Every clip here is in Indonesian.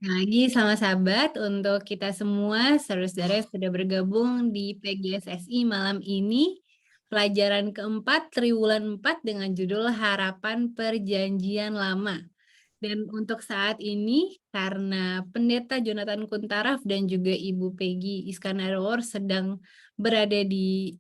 Lagi sama sahabat untuk kita semua, saudara-saudara yang sudah bergabung di PGSSI malam ini, pelajaran keempat Triwulan 4 dengan judul Harapan Perjanjian Lama. Dan untuk saat ini, karena Pendeta Jonathan Kuntaraf dan juga Ibu Peggy Iskandarwor sedang berada di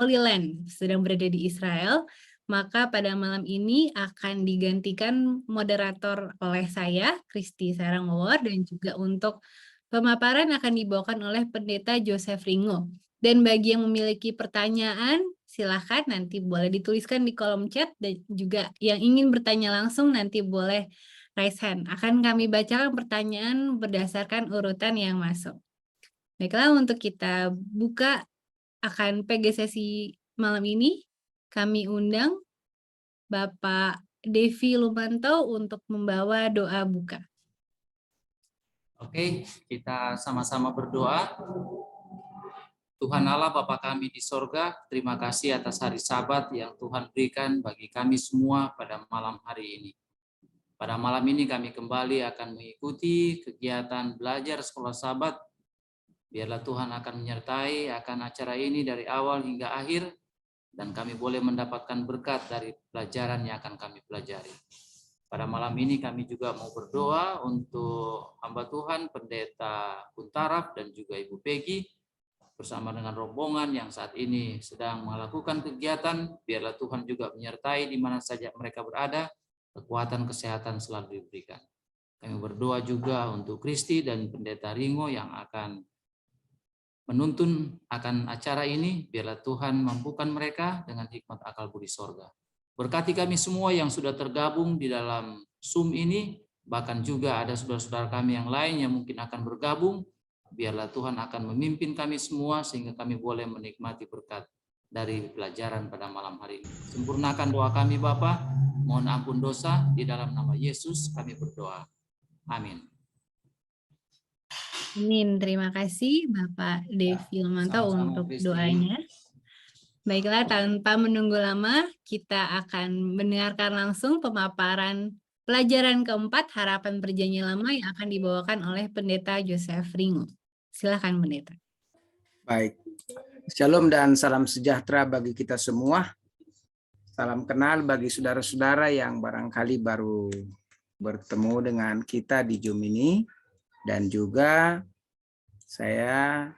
Holy Land, sedang berada di Israel, maka pada malam ini akan digantikan moderator oleh saya, Kristi Sarangwar, dan juga untuk pemaparan akan dibawakan oleh Pendeta Joseph Ringo. Dan bagi yang memiliki pertanyaan, silakan nanti boleh dituliskan di kolom chat, dan juga yang ingin bertanya langsung nanti boleh raise hand. Akan kami bacakan pertanyaan berdasarkan urutan yang masuk. Baiklah, untuk kita buka akan PG sesi malam ini, kami undang Bapak Devi Lumanto untuk membawa doa buka. Oke, kita sama-sama berdoa. Tuhan Allah Bapa kami di sorga, terima kasih atas hari Sabat yang Tuhan berikan bagi kami semua pada malam hari ini. Pada malam ini kami kembali akan mengikuti kegiatan belajar sekolah Sabat. Biarlah Tuhan akan menyertai akan acara ini dari awal hingga akhir, dan kami boleh mendapatkan berkat dari pelajaran yang akan kami pelajari. Pada malam ini kami juga mau berdoa untuk hamba Tuhan, Pendeta Kuntaraf dan juga Ibu Peggy, bersama dengan rombongan yang saat ini sedang melakukan kegiatan. Biarlah Tuhan juga menyertai di mana saja mereka berada, kekuatan kesehatan selalu diberikan. Kami berdoa juga untuk Kristi dan Pendeta Ringo yang akan menuntun akan acara ini. Biarlah Tuhan mampukan mereka dengan hikmat akal budi sorga. Berkati kami semua yang sudah tergabung di dalam Zoom ini, bahkan juga ada saudara-saudara kami yang lain yang mungkin akan bergabung. Biarlah Tuhan akan memimpin kami semua sehingga kami boleh menikmati berkat dari pelajaran pada malam hari ini. Sempurnakan doa kami Bapa, mohon ampun dosa, di dalam nama Yesus kami berdoa. Amin. Amin. Terima kasih Bapak Devi Lumanto untuk doanya. Baiklah, tanpa menunggu lama, kita akan mendengarkan langsung pemaparan pelajaran keempat Harapan Perjanjian Lama yang akan dibawakan oleh Pendeta Joseph Ringo. Silakan Pendeta. Baik, Shalom dan salam sejahtera bagi kita semua. Salam kenal bagi saudara-saudara yang barangkali baru bertemu dengan kita di Zoom ini. Dan juga saya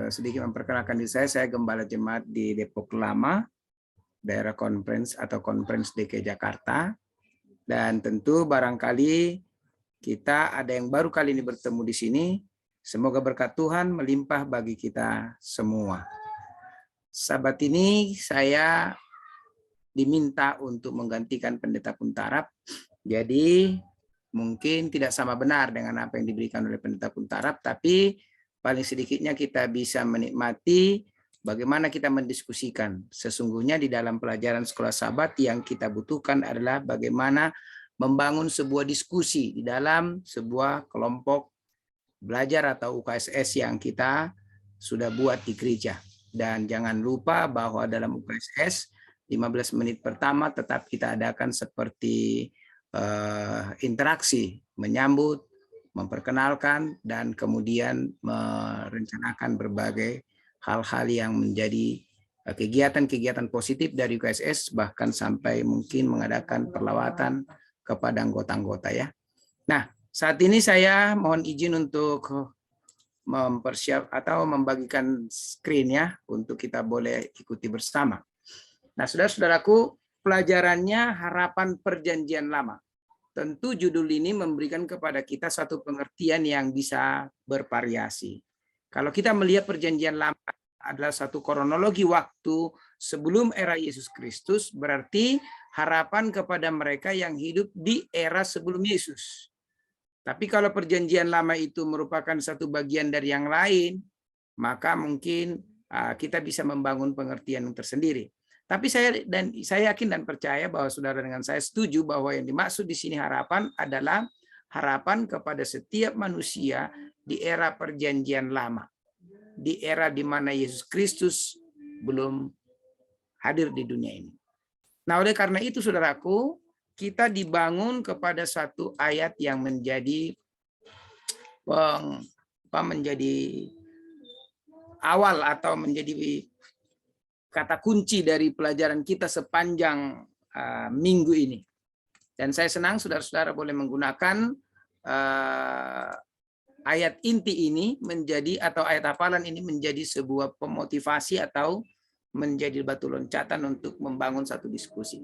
sedikit memperkenalkan diri saya Gembala Jemaat di Depok Lama, daerah Conference atau Conference DKI Jakarta. Dan tentu barangkali kita ada yang baru kali ini bertemu di sini. Semoga berkat Tuhan melimpah bagi kita semua. Sabat ini saya diminta untuk menggantikan Pendeta Kuntaraf. Jadi mungkin tidak sama benar dengan apa yang diberikan oleh Pendeta Kuntaraf, tapi paling sedikitnya kita bisa menikmati bagaimana kita mendiskusikan. Sesungguhnya di dalam pelajaran sekolah Sabat yang kita butuhkan adalah bagaimana membangun sebuah diskusi di dalam sebuah kelompok belajar atau UKSS yang kita sudah buat di gereja. Dan jangan lupa bahwa dalam UKSS 15 menit pertama tetap kita adakan seperti interaksi, menyambut, memperkenalkan, dan kemudian merencanakan berbagai hal-hal yang menjadi kegiatan-kegiatan positif dari UKSS, bahkan sampai mungkin mengadakan perlawatan kepada anggota-anggota ya. Nah, saat ini saya mohon izin untuk mempersiap atau membagikan screen ya, untuk kita boleh ikuti bersama. Nah, saudara-saudaraku, pelajarannya Harapan Perjanjian Lama. Tentu judul ini memberikan kepada kita satu pengertian yang bisa bervariasi. Kalau kita melihat Perjanjian Lama adalah satu kronologi waktu sebelum era Yesus Kristus, berarti harapan kepada mereka yang hidup di era sebelum Yesus. Tapi kalau Perjanjian Lama itu merupakan satu bagian dari yang lain, maka mungkin kita bisa membangun pengertian yang tersendiri. Tapi saya yakin dan percaya bahwa saudara dengan saya setuju bahwa yang dimaksud di sini harapan adalah harapan kepada setiap manusia di era Perjanjian Lama, di era di mana Yesus Kristus belum hadir di dunia ini. Nah, oleh karena itu saudaraku, kita dibangun kepada satu ayat yang menjadi menjadi awal atau menjadi kata kunci dari pelajaran kita sepanjang minggu ini. Dan saya senang saudara-saudara boleh menggunakan ayat inti ini atau ayat hafalan ini menjadi sebuah pemotivasi atau menjadi batu loncatan untuk membangun satu diskusi.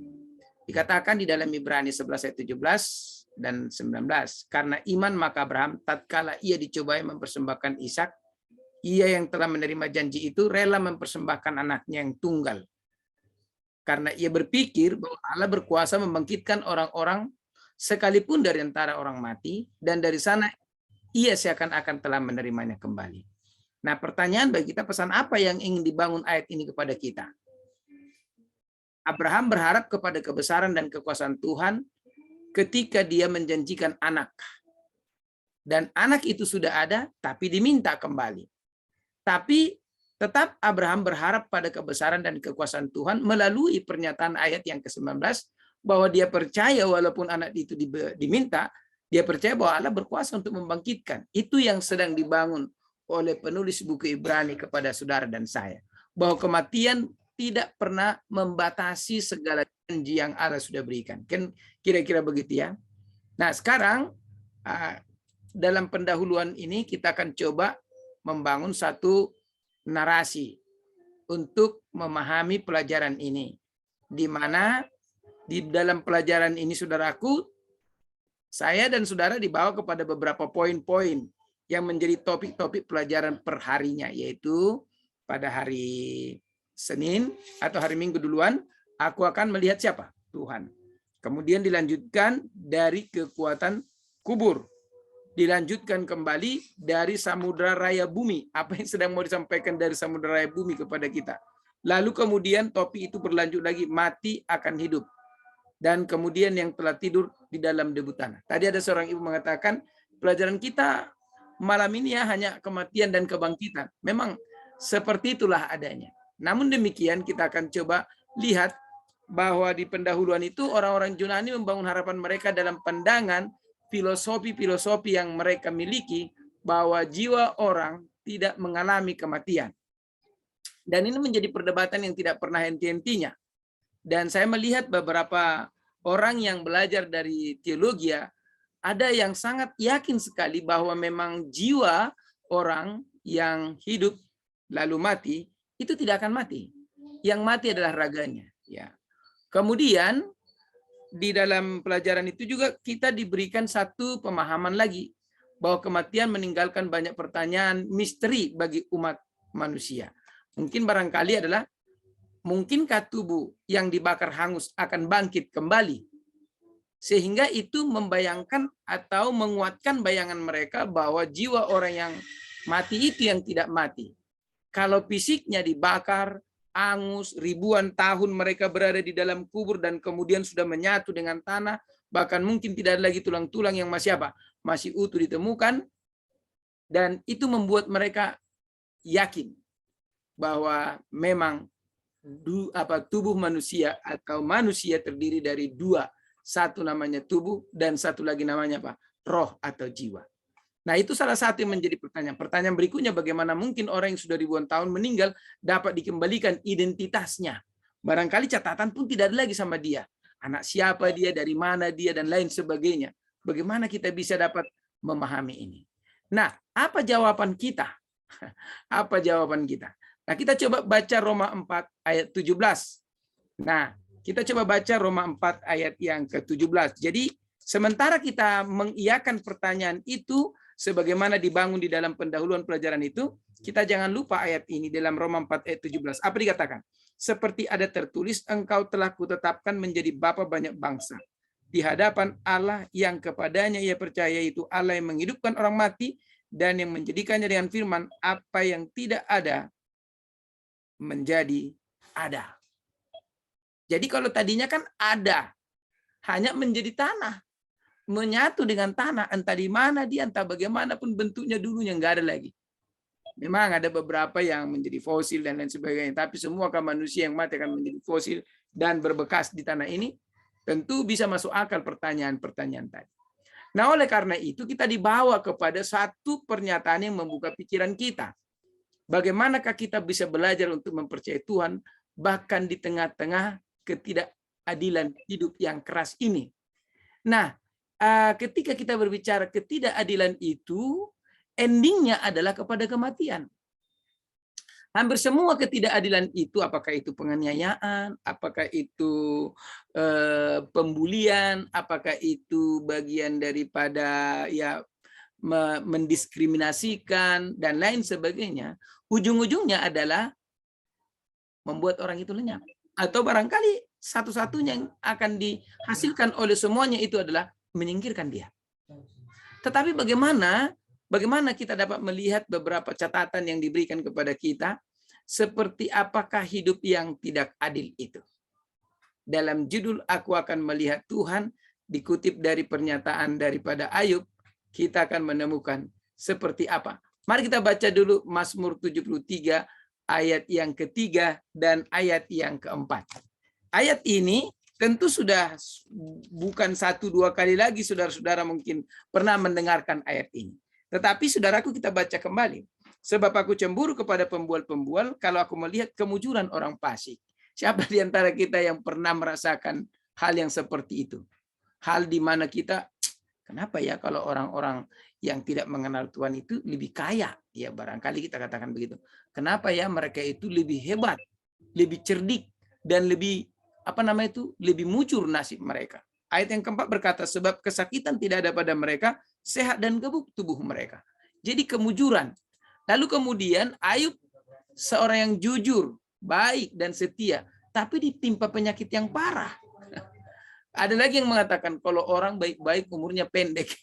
Dikatakan di dalam Ibrani 11 ayat 17 dan 19, karena iman maka Abraham tatkala ia dicobai mempersembahkan Ishak, ia yang telah menerima janji itu rela mempersembahkan anaknya yang tunggal. Karena ia berpikir bahwa Allah berkuasa membangkitkan orang-orang sekalipun dari antara orang mati, dan dari sana ia seakan-akan telah menerimanya kembali. Nah, pertanyaan bagi kita, pesan apa yang ingin dibangun ayat ini kepada kita? Abraham berharap kepada kebesaran dan kekuasaan Tuhan ketika dia menjanjikan anak. Dan anak itu sudah ada, tapi diminta kembali. Tapi tetap Abraham berharap pada kebesaran dan kekuasaan Tuhan melalui pernyataan ayat yang ke-19, bahwa dia percaya walaupun anak itu diminta, dia percaya bahwa Allah berkuasa untuk membangkitkan. Itu yang sedang dibangun oleh penulis buku Ibrani kepada saudara dan saya. Bahwa kematian tidak pernah membatasi segala janji yang Allah sudah berikan. Kan kira-kira begitu ya. Nah, sekarang dalam pendahuluan ini kita akan coba membangun satu narasi untuk memahami pelajaran ini. Di mana di dalam pelajaran ini, saudaraku, saya dan saudara dibawa kepada beberapa poin-poin yang menjadi topik-topik pelajaran perharinya, yaitu pada hari Senin atau hari Minggu duluan, aku akan melihat siapa? Tuhan. Kemudian dilanjutkan dari kekuatan kubur. Dilanjutkan kembali dari samudera raya bumi. Apa yang sedang mau disampaikan dari samudera raya bumi kepada kita. Lalu kemudian topik itu berlanjut lagi, mati akan hidup. Dan kemudian yang telah tidur di dalam debu tanah. Tadi ada seorang ibu mengatakan, pelajaran kita malam ini ya hanya kematian dan kebangkitan. Memang seperti itulah adanya. Namun demikian kita akan coba lihat bahwa di pendahuluan itu orang-orang Yunani membangun harapan mereka dalam pandangan filosofi-filosofi yang mereka miliki, bahwa jiwa orang tidak mengalami kematian. Dan ini menjadi perdebatan yang tidak pernah henti-hentinya. Dan saya melihat beberapa orang yang belajar dari teologi, ada yang sangat yakin sekali bahwa memang jiwa orang yang hidup lalu mati itu tidak akan mati. Yang mati adalah raganya. Ya. Kemudian di dalam pelajaran itu juga kita diberikan satu pemahaman lagi, bahwa kematian meninggalkan banyak pertanyaan misteri bagi umat manusia. Mungkin barangkali adalah, mungkinkah tubuh yang dibakar hangus akan bangkit kembali? Sehingga itu membayangkan atau menguatkan bayangan mereka bahwa jiwa orang yang mati itu yang tidak mati. Kalau fisiknya dibakar, angus, ribuan tahun mereka berada di dalam kubur dan kemudian sudah menyatu dengan tanah, bahkan mungkin tidak ada lagi tulang-tulang yang masih apa? Masih utuh ditemukan, dan itu membuat mereka yakin bahwa memang tubuh manusia atau manusia terdiri dari dua, satu namanya tubuh dan satu lagi namanya apa? Roh atau jiwa. Nah, itu salah satu yang menjadi pertanyaan. Pertanyaan berikutnya, bagaimana mungkin orang yang sudah ribuan tahun meninggal dapat dikembalikan identitasnya? Barangkali catatan pun tidak ada lagi sama dia. Anak siapa dia, dari mana dia, dan lain sebagainya. Bagaimana kita bisa dapat memahami ini? Nah, apa jawaban kita? Apa jawaban kita? Nah, kita coba baca Roma 4 ayat 17. Nah, kita coba baca Roma 4 ayat yang ke-17. Jadi, sementara kita mengiyakan pertanyaan itu, sebagaimana dibangun di dalam pendahuluan pelajaran itu, kita jangan lupa ayat ini dalam Roma 4 ayat 17. Apa dikatakan? Seperti ada tertulis, engkau telah kutetapkan menjadi bapa banyak bangsa di hadapan Allah yang kepadanya ia percaya, itu Allah yang menghidupkan orang mati dan yang menjadikannya dengan firman, apa yang tidak ada menjadi ada. Jadi kalau tadinya kan ada, hanya menjadi tanah, menyatu dengan tanah, entah di mana dia, entah bagaimanapun bentuknya dulunya, nggak ada lagi. Memang ada beberapa yang menjadi fosil dan lain sebagainya, tapi semua kan manusia yang mati akan menjadi fosil dan berbekas di tanah ini. Tentu bisa masuk akal pertanyaan-pertanyaan tadi. Nah, oleh karena itu kita dibawa kepada satu pernyataan yang membuka pikiran kita. Bagaimanakah kita bisa belajar untuk mempercayai Tuhan bahkan di tengah-tengah ketidakadilan hidup yang keras ini. Nah, ketika kita berbicara ketidakadilan itu, endingnya adalah kepada kematian. Hampir semua ketidakadilan itu, apakah itu penganiayaan, apakah itu pembulian, apakah itu bagian daripada ya mendiskriminasikan dan lain sebagainya, ujung-ujungnya adalah membuat orang itu lenyap. Atau barangkali satu-satunya yang akan dihasilkan oleh semuanya itu adalah menyingkirkan dia. Tetapi bagaimana kita dapat melihat beberapa catatan yang diberikan kepada kita, seperti apakah hidup yang tidak adil itu. Dalam judul Aku Akan Melihat Tuhan, dikutip dari pernyataan daripada Ayub, kita akan menemukan seperti apa. Mari kita baca dulu Mazmur 73 ayat yang ketiga dan ayat yang keempat. Ayat ini tentu sudah bukan 1-2 kali lagi saudara-saudara mungkin pernah mendengarkan ayat ini. Tetapi saudaraku, kita baca kembali. Sebab aku cemburu kepada pembual-pembual kalau aku melihat kemujuran orang fasik. Siapa di antara kita yang pernah merasakan hal yang seperti itu? Hal di mana kita, kenapa ya kalau orang-orang yang tidak mengenal Tuhan itu lebih kaya? Ya barangkali kita katakan begitu. Kenapa ya mereka itu lebih hebat, lebih cerdik, dan lebih lebih mujur nasib mereka. Ayat yang keempat berkata, sebab kesakitan tidak ada pada mereka, sehat dan gebuk tubuh mereka. Jadi kemujuran. Lalu kemudian Ayub seorang yang jujur, baik dan setia, tapi ditimpa penyakit yang parah. Ada lagi yang mengatakan kalau orang baik-baik umurnya pendek.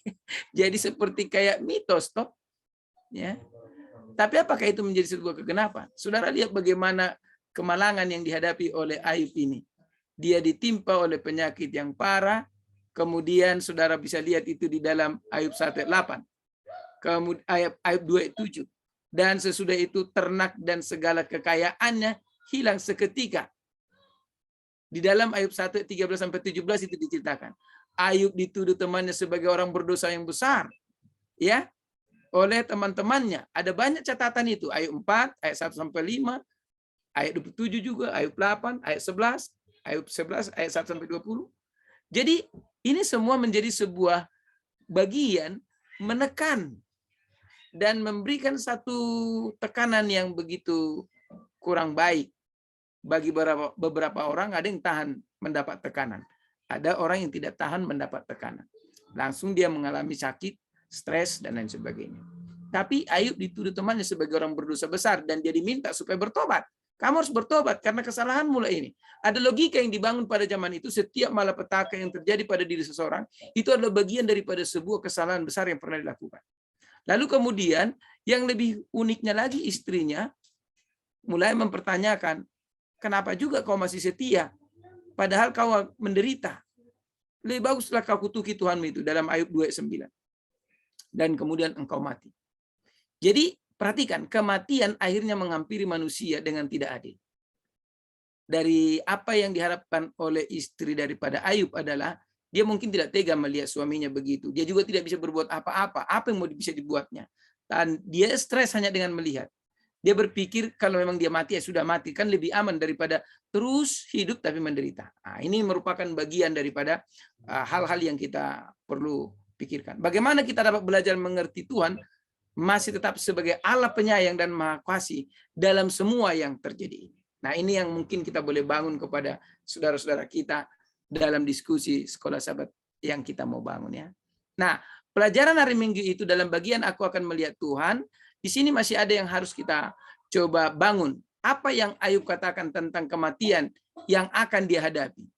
Jadi seperti kayak mitos toh. Ya. Tapi apakah itu menjadi sebuah kegenapan? Saudara lihat bagaimana kemalangan yang dihadapi oleh Ayub ini. Dia ditimpa oleh penyakit yang parah. Kemudian saudara bisa lihat itu di dalam Ayub 1 ayat 8. Kemudian Ayub 2 ayat 7. Dan sesudah itu ternak dan segala kekayaannya hilang seketika. Di dalam Ayub 1 ayat 13-17 itu diceritakan. Ayub dituduh temannya sebagai orang berdosa yang besar. Ya, oleh teman-temannya. Ada banyak catatan itu. Ayub 4 ayat 1-5, ayat 27 juga, Ayub 8 ayat 11, Ayub 11 ayat 1-20. Jadi ini semua menjadi sebuah bagian menekan dan memberikan satu tekanan yang begitu kurang baik. Bagi beberapa orang ada yang tahan mendapat tekanan. Ada orang yang tidak tahan mendapat tekanan. Langsung dia mengalami sakit, stres, dan lain sebagainya. Tapi Ayub dituduh temannya sebagai orang berdosa besar dan dia diminta supaya bertobat. Kamu harus bertobat karena kesalahan mulai ini. Ada logika yang dibangun pada zaman itu, setiap malapetaka yang terjadi pada diri seseorang, itu adalah bagian daripada sebuah kesalahan besar yang pernah dilakukan. Lalu kemudian, yang lebih uniknya lagi istrinya mulai mempertanyakan, kenapa juga kau masih setia, padahal kau menderita. Lebih baguslah kau kutuki Tuhanmu itu, dalam Ayub 2 ayat 9. Dan kemudian engkau mati. Jadi, perhatikan, kematian akhirnya menghampiri manusia dengan tidak adil. Dari apa yang diharapkan oleh istri daripada Ayub adalah, dia mungkin tidak tega melihat suaminya begitu. Dia juga tidak bisa berbuat apa-apa. Apa yang mau bisa dibuatnya? Dan dia stres hanya dengan melihat. Dia berpikir kalau memang dia mati, ya sudah mati. Kan lebih aman daripada terus hidup tapi menderita. Nah, ini merupakan bagian daripada hal-hal yang kita perlu pikirkan. Bagaimana kita dapat belajar mengerti Tuhan masih tetap sebagai Allah penyayang dan Maha Kasih dalam semua yang terjadi. Nah, ini yang mungkin kita boleh bangun kepada saudara-saudara kita dalam diskusi sekolah sahabat yang kita mau bangun ya. Nah, pelajaran hari Minggu itu dalam bagian Aku Akan Melihat Tuhan, di sini masih ada yang harus kita coba bangun. Apa yang Ayub katakan tentang kematian yang akan dihadapi.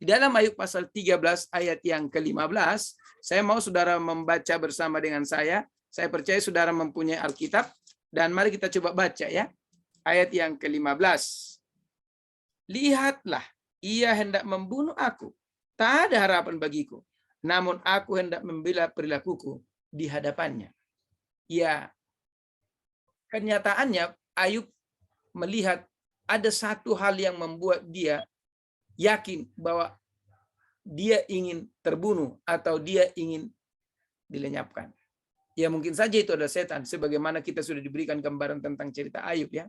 Di dalam Ayub pasal 13 ayat yang ke-15, saya mau saudara membaca bersama dengan saya. Saya percaya saudara mempunyai Alkitab dan mari kita coba baca ya. Ayat yang ke-15. Lihatlah, ia hendak membunuh aku. Tak ada harapan bagiku. Namun aku hendak membela perilakuku di hadapannya. Ya, kenyataannya Ayub melihat ada satu hal yang membuat dia yakin bahwa dia ingin terbunuh atau dia ingin dilenyapkan. Ya mungkin saja itu adalah setan, sebagaimana kita sudah diberikan gambaran tentang cerita Ayub ya.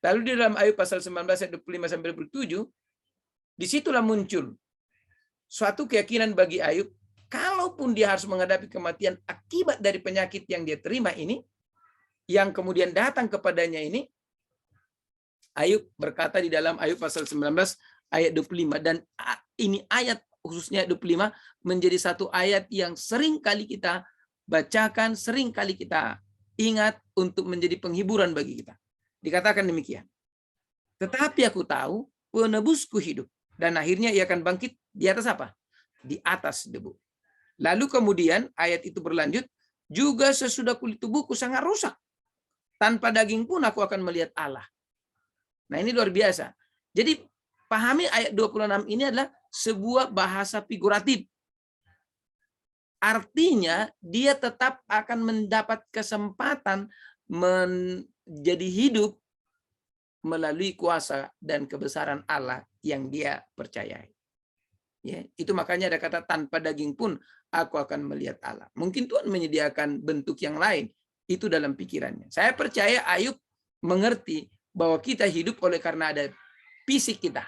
Lalu di dalam Ayub pasal 19 ayat 25 sampai 27, disitulah muncul suatu keyakinan bagi Ayub, kalaupun dia harus menghadapi kematian akibat dari penyakit yang dia terima ini, yang kemudian datang kepadanya ini, Ayub berkata di dalam Ayub pasal 19 ayat 25, dan ini ayat khususnya 25 menjadi satu ayat yang sering kali kita bacakan, sering kali kita ingat untuk menjadi penghiburan bagi kita. Dikatakan demikian. Tetapi aku tahu penebusku hidup, dan akhirnya ia akan bangkit di atas apa? Di atas debu. Lalu kemudian ayat itu berlanjut, juga sesudah kulit tubuhku sangat rusak, tanpa daging pun aku akan melihat Allah. Nah ini luar biasa. Jadi pahami ayat 26 ini adalah sebuah bahasa figuratif. Artinya dia tetap akan mendapat kesempatan menjadi hidup melalui kuasa dan kebesaran Allah yang dia percayai. Ya, itu makanya ada kata tanpa daging pun aku akan melihat Allah. Mungkin Tuhan menyediakan bentuk yang lain. Itu dalam pikirannya. Saya percaya Ayub mengerti bahwa kita hidup oleh karena ada fisik kita.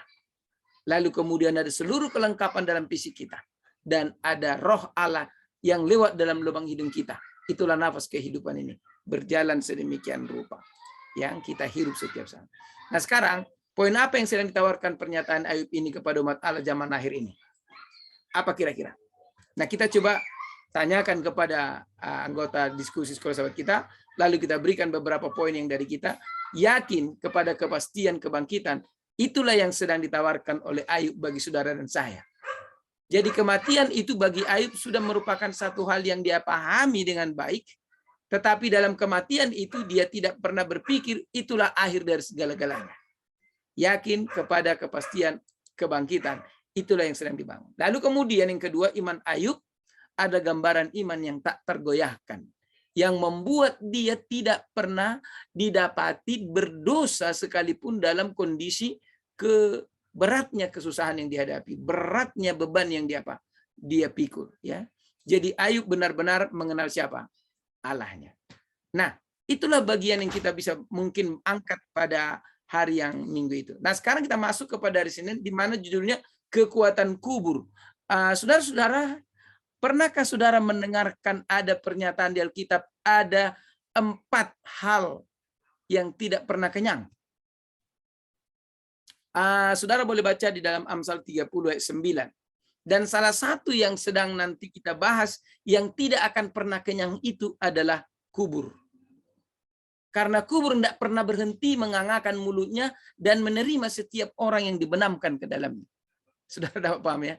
Lalu kemudian ada seluruh kelengkapan dalam fisik kita. Dan ada roh Allah yang lewat dalam lubang hidung kita. Itulah nafas kehidupan ini. Berjalan sedemikian rupa. Yang kita hirup setiap saat. Nah sekarang, poin apa yang sedang ditawarkan pernyataan Ayub ini kepada umat Allah zaman akhir ini? Apa kira-kira? Nah kita coba tanyakan kepada anggota diskusi sekolah sahabat kita, lalu kita berikan beberapa poin yang dari kita, yakin kepada kepastian kebangkitan, itulah yang sedang ditawarkan oleh Ayub bagi saudara dan saya. Jadi kematian itu bagi Ayub sudah merupakan satu hal yang dia pahami dengan baik, tetapi dalam kematian itu dia tidak pernah berpikir itulah akhir dari segala-galanya. Yakin kepada kepastian kebangkitan, itulah yang sedang dibangun. Lalu kemudian yang kedua, iman Ayub ada gambaran iman yang tak tergoyahkan, yang membuat dia tidak pernah didapati berdosa sekalipun dalam kondisi beratnya kesusahan yang dihadapi, beratnya beban yang dia pikul. Ya, jadi Ayub benar-benar mengenal siapa? Allahnya. Nah, itulah bagian yang kita bisa mungkin angkat pada hari yang minggu itu. Nah, sekarang kita masuk kepada hari Senin, di mana judulnya kekuatan kubur. Saudara-saudara, pernahkah saudara mendengarkan ada pernyataan di Alkitab, ada 4 hal yang tidak pernah kenyang? Saudara boleh baca di dalam Amsal 30 ayat 9. Dan salah satu yang sedang nanti kita bahas yang tidak akan pernah kenyang itu adalah kubur. Karena kubur tidak pernah berhenti mengangakkan mulutnya dan menerima setiap orang yang dibenamkan ke dalamnya. Saudara dapat paham ya?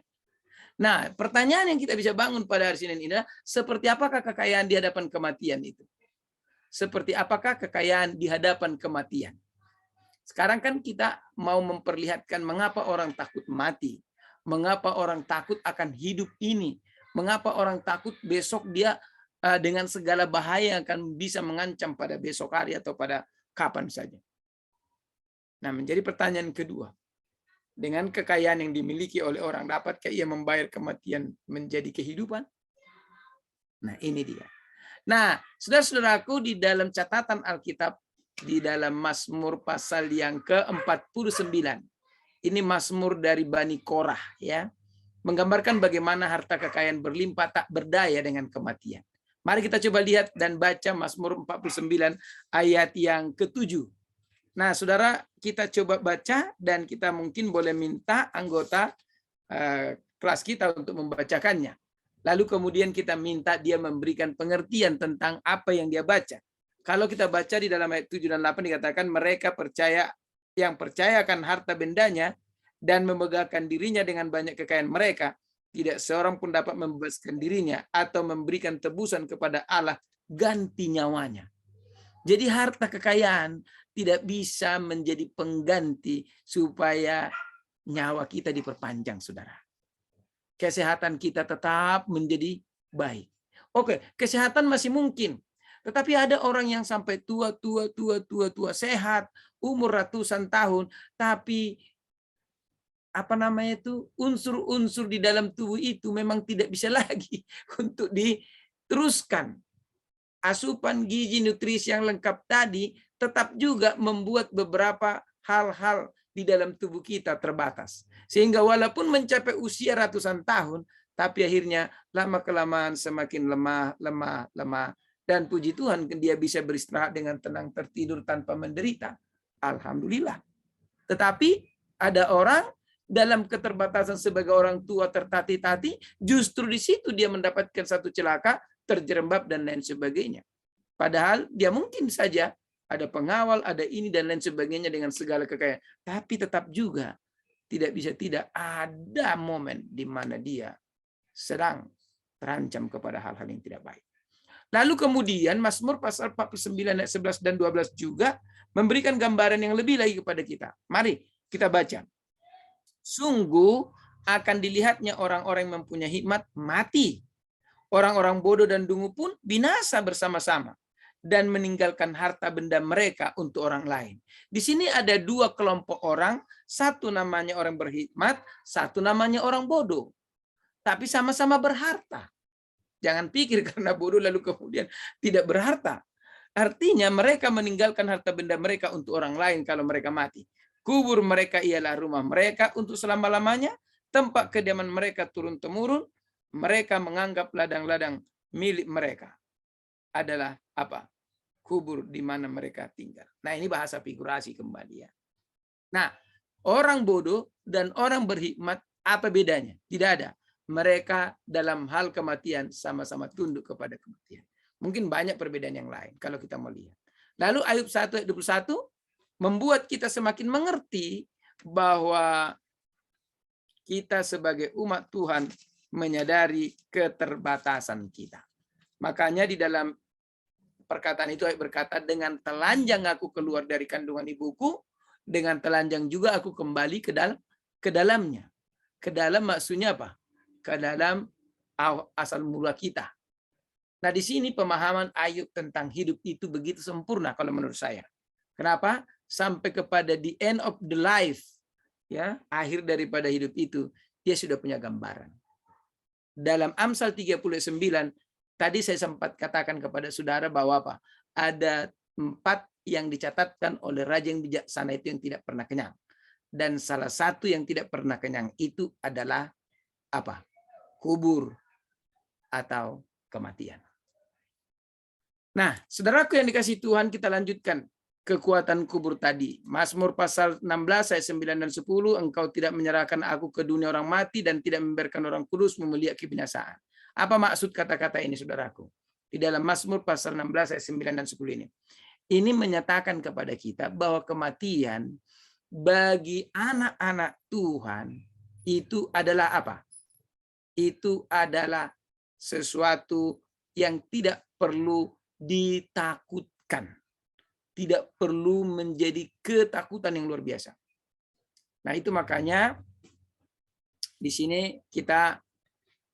Nah, pertanyaan yang kita bisa bangun pada hari Senin ini adalah, seperti apakah kekayaan di hadapan kematian itu? Seperti apakah kekayaan di hadapan kematian? Sekarang kan kita mau memperlihatkan mengapa orang takut mati. Mengapa orang takut akan hidup ini? Mengapa orang takut besok dia dengan segala bahaya akan bisa mengancam pada besok hari atau pada kapan saja? Nah, menjadi pertanyaan kedua. Dengan kekayaan yang dimiliki oleh orang, dapatkah ia membayar kematian menjadi kehidupan? Nah, ini dia. Nah, saudara-saudaraku, di dalam catatan Alkitab, di dalam Mazmur pasal yang ke-49, ini Mazmur dari Bani Korah, ya, menggambarkan bagaimana harta kekayaan berlimpah tak berdaya dengan kematian. Mari kita coba lihat dan baca Mazmur 49 ayat yang ke-7. Nah, saudara, kita coba baca dan kita mungkin boleh minta anggota kelas kita untuk membacakannya. Lalu kemudian kita minta dia memberikan pengertian tentang apa yang dia baca. Kalau kita baca di dalam ayat 7 dan 8 dikatakan mereka yang percaya akan harta bendanya dan memegahkan dirinya dengan banyak kekayaan mereka, tidak seorang pun dapat membebaskan dirinya atau memberikan tebusan kepada Allah ganti nyawanya. Jadi harta kekayaan tidak bisa menjadi pengganti supaya nyawa kita diperpanjang, saudara. Kesehatan kita tetap menjadi baik. Oke, kesehatan masih mungkin. Tetapi ada orang yang sampai tua, sehat, umur ratusan tahun, tapi unsur-unsur di dalam tubuh itu memang tidak bisa lagi untuk teruskan asupan gizi nutrisi yang lengkap tadi tetap juga membuat beberapa hal-hal di dalam tubuh kita terbatas. Sehingga walaupun mencapai usia ratusan tahun, tapi akhirnya lama-kelamaan semakin lemah. Dan puji Tuhan dia bisa beristirahat dengan tenang, tertidur tanpa menderita. Alhamdulillah. Tetapi ada orang dalam keterbatasan sebagai orang tua tertati-tati, justru di situ dia mendapatkan satu celaka, terjerembab dan lain sebagainya. Padahal dia mungkin saja ada pengawal, ada ini dan lain sebagainya dengan segala kekayaan. Tapi tetap juga tidak bisa tidak ada momen di mana dia sedang terancam kepada hal-hal yang tidak baik. Lalu kemudian Mazmur pasal 49 ayat 11 dan 12 juga memberikan gambaran yang lebih lagi kepada kita. Mari kita baca. Sungguh akan dilihatnya orang-orang yang mempunyai hikmat mati. Orang-orang bodoh dan dungu pun binasa bersama-sama dan meninggalkan harta benda mereka untuk orang lain. Di sini ada dua kelompok orang, satu namanya orang berhikmat, satu namanya orang bodoh. Tapi sama-sama berharta. Jangan pikir karena bodoh lalu kemudian tidak berharta. Artinya mereka meninggalkan harta benda mereka untuk orang lain kalau mereka mati. Kubur mereka ialah rumah mereka untuk selama-lamanya, tempat kediaman mereka turun-temurun. Mereka menganggap ladang-ladang milik mereka adalah apa? Kubur di mana mereka tinggal. Nah, ini bahasa figurasi kembali ya. Nah, orang bodoh dan orang berhikmat apa bedanya? Tidak ada. Mereka dalam hal kematian sama-sama tunduk kepada kematian. Mungkin banyak perbedaan yang lain kalau kita melihat. Lalu Ayub 1 ayat 21 membuat kita semakin mengerti bahwa kita sebagai umat Tuhan menyadari keterbatasan kita. Makanya di dalam perkataan itu Ayub berkata, dengan telanjang aku keluar dari kandungan ibuku, dengan telanjang juga aku kembali ke dalamnya. Ke dalam maksudnya apa? Ke dalam asal mula kita. Nah, di sini pemahaman Ayub tentang hidup itu begitu sempurna kalau menurut saya. Kenapa? Sampai kepada the end of the life, ya, akhir daripada hidup itu, dia sudah punya gambaran. Dalam Amsal 39, tadi saya sempat katakan kepada saudara bahwa apa? Ada 4 yang dicatatkan oleh raja yang bijaksana itu yang tidak pernah kenyang. Dan salah satu yang tidak pernah kenyang itu adalah apa? Kubur atau kematian. Nah, saudaraku yang dikasihi Tuhan, kita lanjutkan kekuatan kubur tadi. Mazmur pasal 16 ayat 9 dan 10, engkau tidak menyerahkan aku ke dunia orang mati dan tidak membiarkan orang kudus memelihat kebinasaan. Apa maksud kata-kata ini, saudaraku? Di dalam Mazmur pasal 16 ayat 9 dan 10 ini. Ini menyatakan kepada kita bahwa kematian bagi anak-anak Tuhan itu adalah apa? Itu adalah sesuatu yang tidak perlu ditakutkan. Tidak perlu menjadi ketakutan yang luar biasa. Nah, itu makanya di sini kita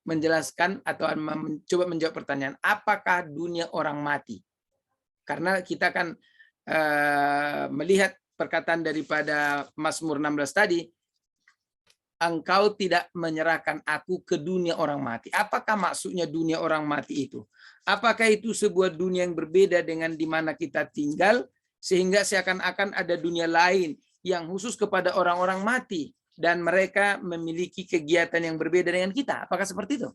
menjelaskan atau mencoba menjawab pertanyaan, apakah dunia orang mati? Karena kita kan melihat perkataan daripada Mazmur 16 tadi, engkau tidak menyerahkan aku ke dunia orang mati. Apakah maksudnya dunia orang mati itu? Apakah itu sebuah dunia yang berbeda dengan di mana kita tinggal, sehingga seakan-akan ada dunia lain yang khusus kepada orang-orang mati, dan mereka memiliki kegiatan yang berbeda dengan kita? Apakah seperti itu?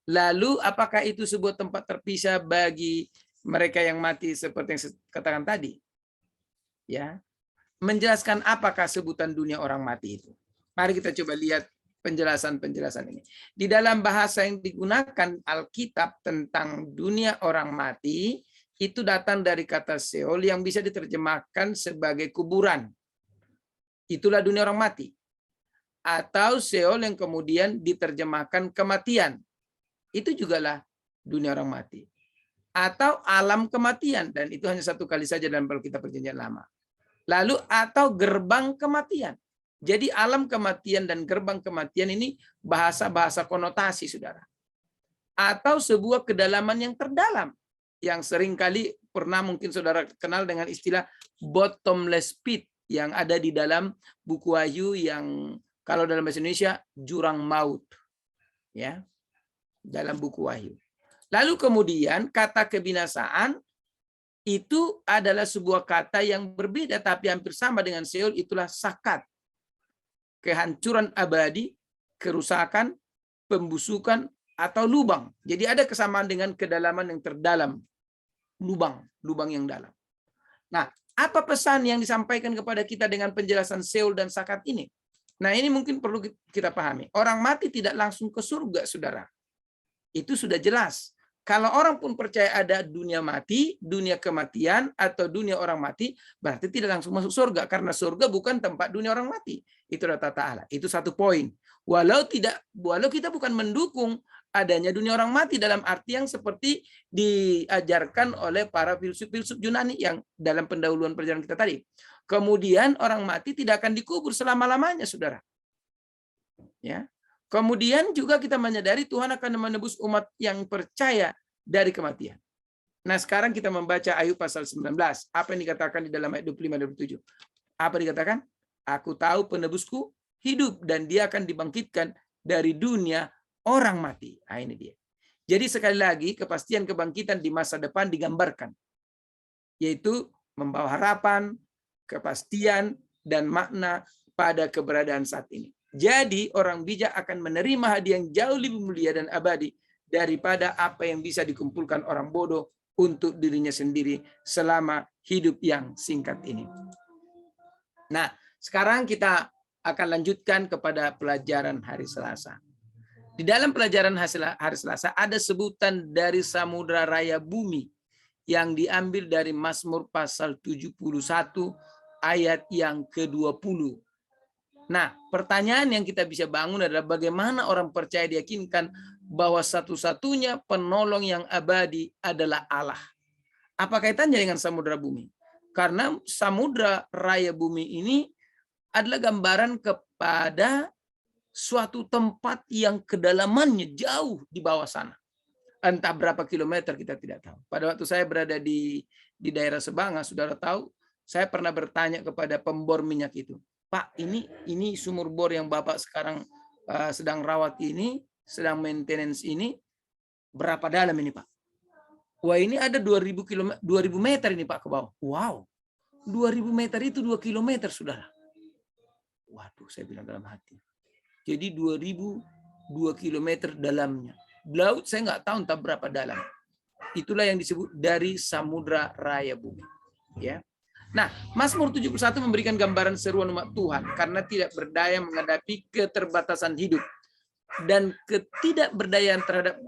Lalu apakah itu sebuah tempat terpisah bagi mereka yang mati seperti yang saya katakan tadi? Ya, menjelaskan apakah sebutan dunia orang mati itu. Mari kita coba lihat penjelasan-penjelasan ini. Di dalam bahasa yang digunakan Alkitab tentang dunia orang mati, itu datang dari kata Sheol yang bisa diterjemahkan sebagai kuburan. Itulah dunia orang mati. Atau Sheol yang kemudian diterjemahkan kematian. Itu jugalah dunia orang mati. Atau alam kematian. Dan itu hanya satu kali saja dalam Alkitab Perjanjian Lama. Lalu atau gerbang kematian. Jadi alam kematian dan gerbang kematian ini bahasa-bahasa konotasi, saudara. Atau sebuah kedalaman yang terdalam. Yang seringkali pernah mungkin saudara kenal dengan istilah bottomless pit. Yang ada di dalam buku Wahyu yang kalau dalam bahasa Indonesia jurang maut. Ya, dalam buku Wahyu. Lalu kemudian kata kebinasaan itu adalah sebuah kata yang berbeda tapi hampir sama dengan Sheol, itulah sakat. Kehancuran abadi, kerusakan, pembusukan, atau lubang. Jadi ada kesamaan dengan kedalaman yang terdalam. Lubang yang dalam. Nah, apa pesan yang disampaikan kepada kita dengan penjelasan Sheol dan sakat ini? Nah, ini mungkin perlu kita pahami. Orang mati tidak langsung ke surga, saudara. Itu sudah jelas. Kalau orang pun percaya ada dunia mati, dunia kematian, atau dunia orang mati, berarti tidak langsung masuk surga. Karena surga bukan tempat dunia orang mati. Itu tata Allah. Itu satu poin. Walau kita bukan mendukung adanya dunia orang mati dalam arti yang seperti diajarkan oleh para filsuf Yunani yang dalam pendahuluan perjalanan kita tadi. Kemudian orang mati tidak akan dikubur selama-lamanya, saudara. Ya. Kemudian juga kita menyadari Tuhan akan menebus umat yang percaya dari kematian. Nah, sekarang kita membaca Ayub pasal 19. Apa yang dikatakan di dalam ayat 25-27? Apa dikatakan? Aku tahu penebusku hidup dan dia akan dibangkitkan dari dunia orang mati. Nah, ini dia. Jadi sekali lagi kepastian kebangkitan di masa depan digambarkan. Yaitu membawa harapan, kepastian, dan makna pada keberadaan saat ini. Jadi orang bijak akan menerima hadiah yang jauh lebih mulia dan abadi daripada apa yang bisa dikumpulkan orang bodoh untuk dirinya sendiri selama hidup yang singkat ini. Nah, sekarang kita akan lanjutkan kepada pelajaran hari Selasa. Di dalam pelajaran hari Selasa ada sebutan dari samudra raya bumi yang diambil dari Mazmur pasal 71 ayat yang ke-20. Nah, pertanyaan yang kita bisa bangun adalah bagaimana orang percaya diyakinkan bahwa satu-satunya penolong yang abadi adalah Allah. Apa kaitannya dengan samudra bumi? Karena samudra raya bumi ini adalah gambaran kepada suatu tempat yang kedalamannya jauh di bawah sana. Entah berapa kilometer kita tidak tahu. Pada waktu saya berada di daerah Sebanga, saudara tahu, saya pernah bertanya kepada pembor minyak itu, Pak, ini sumur bor yang Bapak sekarang sedang rawat ini, sedang maintenance ini, berapa dalam ini, Pak? Wah, ini ada 2000 meter ini, Pak, ke bawah. Wow, 2000 meter itu 2 kilometer, saudara. Waduh, saya bilang dalam hati. Jadi 2 kilometer dalamnya. Laut saya nggak tahu entah berapa dalam. Itulah yang disebut dari samudra raya bumi. Ya. Nah, Mazmur 71 memberikan gambaran seruan umat Tuhan karena tidak berdaya menghadapi keterbatasan hidup. Dan ketidakberdayaan terhadap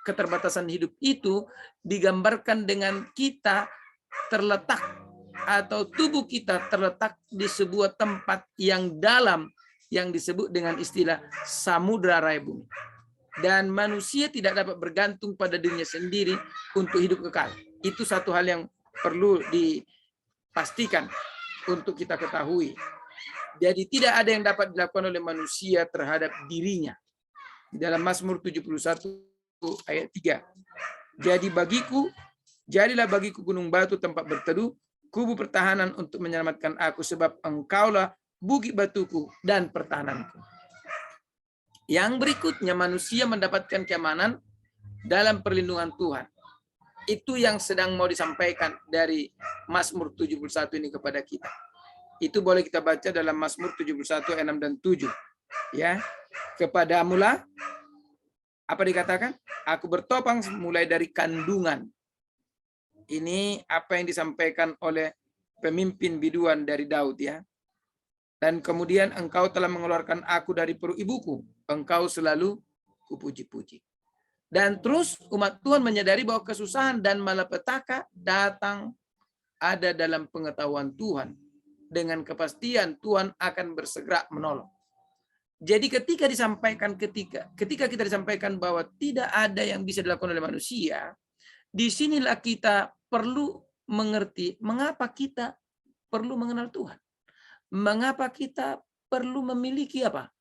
keterbatasan hidup itu digambarkan dengan kita terletak atau tubuh kita terletak di sebuah tempat yang dalam yang disebut dengan istilah samudra raya bumi. Dan manusia tidak dapat bergantung pada dirinya sendiri untuk hidup kekal. Itu satu hal yang perlu dipastikan untuk kita ketahui. Jadi tidak ada yang dapat dilakukan oleh manusia terhadap dirinya. Di dalam Mazmur 71 ayat 3. Jadilah bagiku gunung batu tempat berteduh, kubu pertahanan untuk menyelamatkan aku, sebab engkaulah bukit batuku dan pertahananku. Yang berikutnya, manusia mendapatkan keamanan dalam perlindungan Tuhan. Itu yang sedang mau disampaikan dari Mazmur 71 ini kepada kita. Itu boleh kita baca dalam Mazmur 71 ayat 6 dan 7. Ya. Kepadamulah, apa dikatakan? Aku bertopang mulai dari kandungan. Ini apa yang disampaikan oleh pemimpin biduan dari Daud, ya. Dan kemudian engkau telah mengeluarkan aku dari perut ibuku. Engkau selalu kupuji-puji. Dan terus umat Tuhan menyadari bahwa kesusahan dan malapetaka datang ada dalam pengetahuan Tuhan. Dengan kepastian Tuhan akan bersegera menolong. Jadi ketika kita disampaikan bahwa tidak ada yang bisa dilakukan oleh manusia, disinilah kita perlu mengerti mengapa kita perlu mengenal Tuhan. Mengapa kita perlu memiliki apa?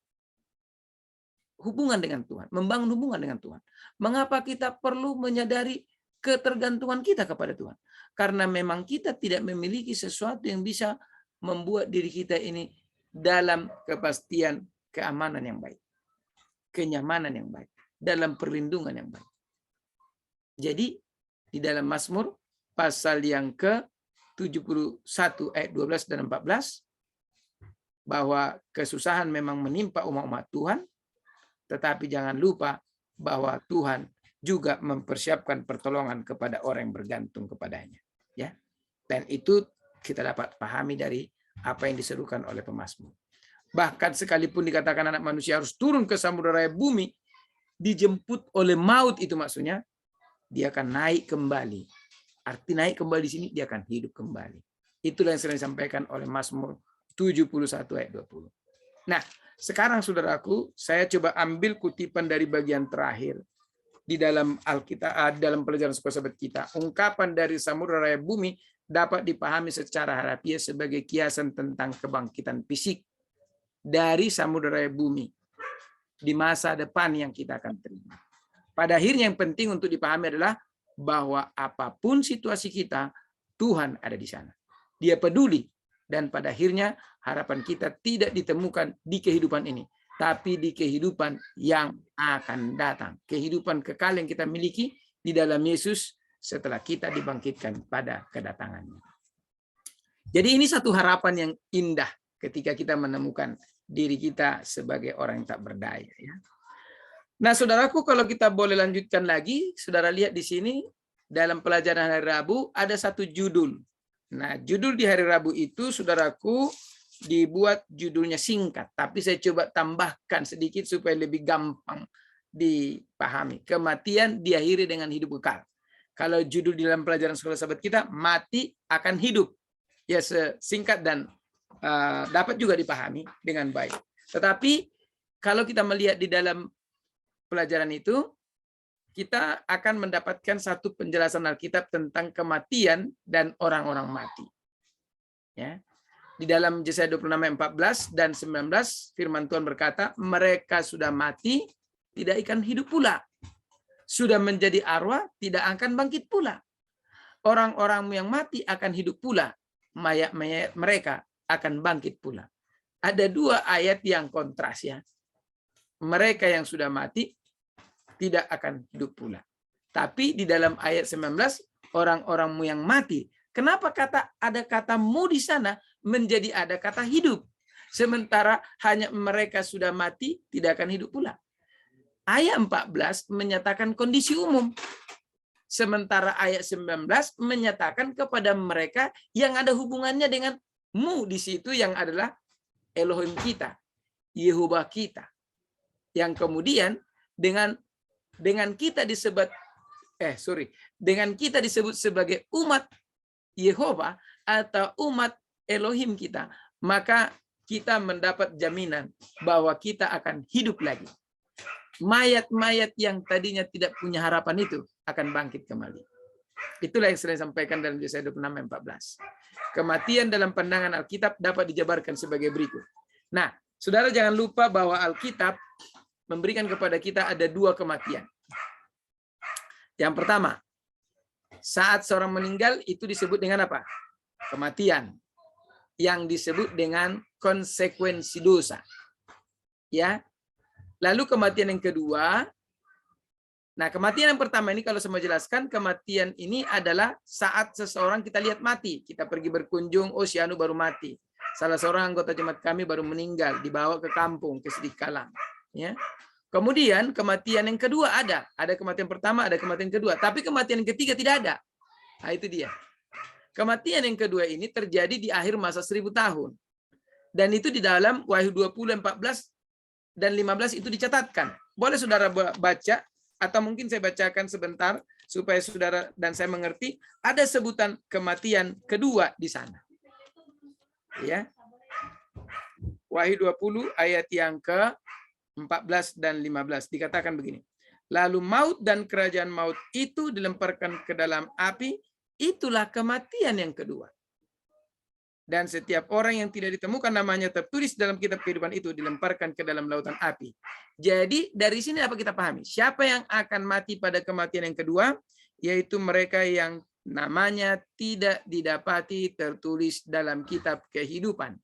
Hubungan dengan Tuhan, membangun hubungan dengan Tuhan. Mengapa kita perlu menyadari ketergantungan kita kepada Tuhan? Karena memang kita tidak memiliki sesuatu yang bisa membuat diri kita ini dalam kepastian keamanan yang baik, kenyamanan yang baik, dalam perlindungan yang baik. Jadi di dalam Mazmur pasal yang ke-71 ayat 12 dan 14 bahwa kesusahan memang menimpa umat-umat Tuhan, tetapi jangan lupa bahwa Tuhan juga mempersiapkan pertolongan kepada orang yang bergantung kepadanya. Ya, dan itu kita dapat pahami dari apa yang diserukan oleh pemazmur. Bahkan sekalipun dikatakan anak manusia harus turun ke samudera raya bumi, dijemput oleh maut, itu maksudnya dia akan naik kembali. Arti naik kembali di sini, dia akan hidup kembali. Itulah yang sering disampaikan oleh Mazmur 71 ayat 20. Nah, sekarang saudaraku, saya coba ambil kutipan dari bagian terakhir di dalam Alkitab, dalam pelajaran sekolah sahabat kita. Ungkapan dari samudera raya bumi dapat dipahami secara harafiah sebagai kiasan tentang kebangkitan fisik dari samudera raya bumi di masa depan yang kita akan terima. Pada akhirnya yang penting untuk dipahami adalah bahwa apapun situasi kita, Tuhan ada di sana. Dia peduli, dan pada akhirnya harapan kita tidak ditemukan di kehidupan ini, tapi di kehidupan yang akan datang. Kehidupan kekal yang kita miliki di dalam Yesus setelah kita dibangkitkan pada kedatangannya. Jadi ini satu harapan yang indah ketika kita menemukan diri kita sebagai orang yang tak berdaya. Ya. Nah, saudaraku, kalau kita boleh lanjutkan lagi, saudara lihat di sini dalam pelajaran hari Rabu ada satu judul. Nah, judul di hari Rabu itu, saudaraku, dibuat judulnya singkat, tapi saya coba tambahkan sedikit supaya lebih gampang dipahami. Kematian diakhiri dengan hidup kekal. Kalau judul di dalam pelajaran sekolah sahabat kita, mati akan hidup. Ya, singkat dan dapat juga dipahami dengan baik. Tetapi kalau kita melihat di dalam pelajaran itu, kita akan mendapatkan satu penjelasan Alkitab tentang kematian dan orang-orang mati. Ya. Di dalam Yesaya 26 ayat 14 dan 19, firman Tuhan berkata, mereka sudah mati, tidak akan hidup pula. Sudah menjadi arwah, tidak akan bangkit pula. Orang-orang yang mati akan hidup pula. Mayat-mayat mereka akan bangkit pula. Ada dua ayat yang kontras ya. Mereka yang sudah mati tidak akan hidup pula. Tapi di dalam ayat 19, orang-orangmu yang mati. Kenapa ada kata mu di sana menjadi ada kata hidup? Sementara hanya mereka sudah mati, tidak akan hidup pula. Ayat 14 menyatakan kondisi umum. Sementara ayat 19 menyatakan kepada mereka yang ada hubungannya dengan mu di situ yang adalah Elohim kita, Yehovah kita. Yang kemudian dengan kita disebut dengan kita disebut sebagai umat Yehovah atau umat Elohim kita, maka kita mendapat jaminan bahwa kita akan hidup lagi. Mayat-mayat yang tadinya tidak punya harapan itu akan bangkit kembali. Itulah yang saya sampaikan dalam Yesaya 26 ayat 14. Kematian dalam pandangan Alkitab dapat dijabarkan sebagai berikut. Nah, saudara jangan lupa bahwa Alkitab memberikan kepada kita ada dua kematian. Yang pertama, saat seorang meninggal itu disebut dengan apa? Kematian. Yang disebut dengan konsekuensi dosa. Ya. Lalu kematian yang kedua, nah kematian yang pertama ini kalau saya mau jelaskan, kematian ini adalah saat seseorang kita lihat mati. Kita pergi berkunjung, oh si Anu baru mati. Salah seorang anggota jemaat kami baru meninggal, dibawa ke kampung, ke Sidikalang. Ya. Kemudian kematian yang kedua ada kematian pertama, ada kematian kedua, tapi kematian yang ketiga tidak ada. Nah, itu dia. Kematian yang kedua ini terjadi di akhir masa 1000 tahun. Dan itu di dalam Wahyu 20, 14 dan 15 itu dicatatkan. Boleh saudara baca, atau mungkin saya bacakan sebentar supaya saudara dan saya mengerti. Ada sebutan kematian kedua di sana. Ya. Wahyu 20 ayat yang ke 14 dan 15 dikatakan begini. Lalu maut dan kerajaan maut itu dilemparkan ke dalam api, itulah kematian yang kedua. Dan setiap orang yang tidak ditemukan namanya tertulis dalam kitab kehidupan itu dilemparkan ke dalam lautan api. Jadi dari sini apa kita pahami? Siapa yang akan mati pada kematian yang kedua? Yaitu mereka yang namanya tidak didapati tertulis dalam kitab kehidupan.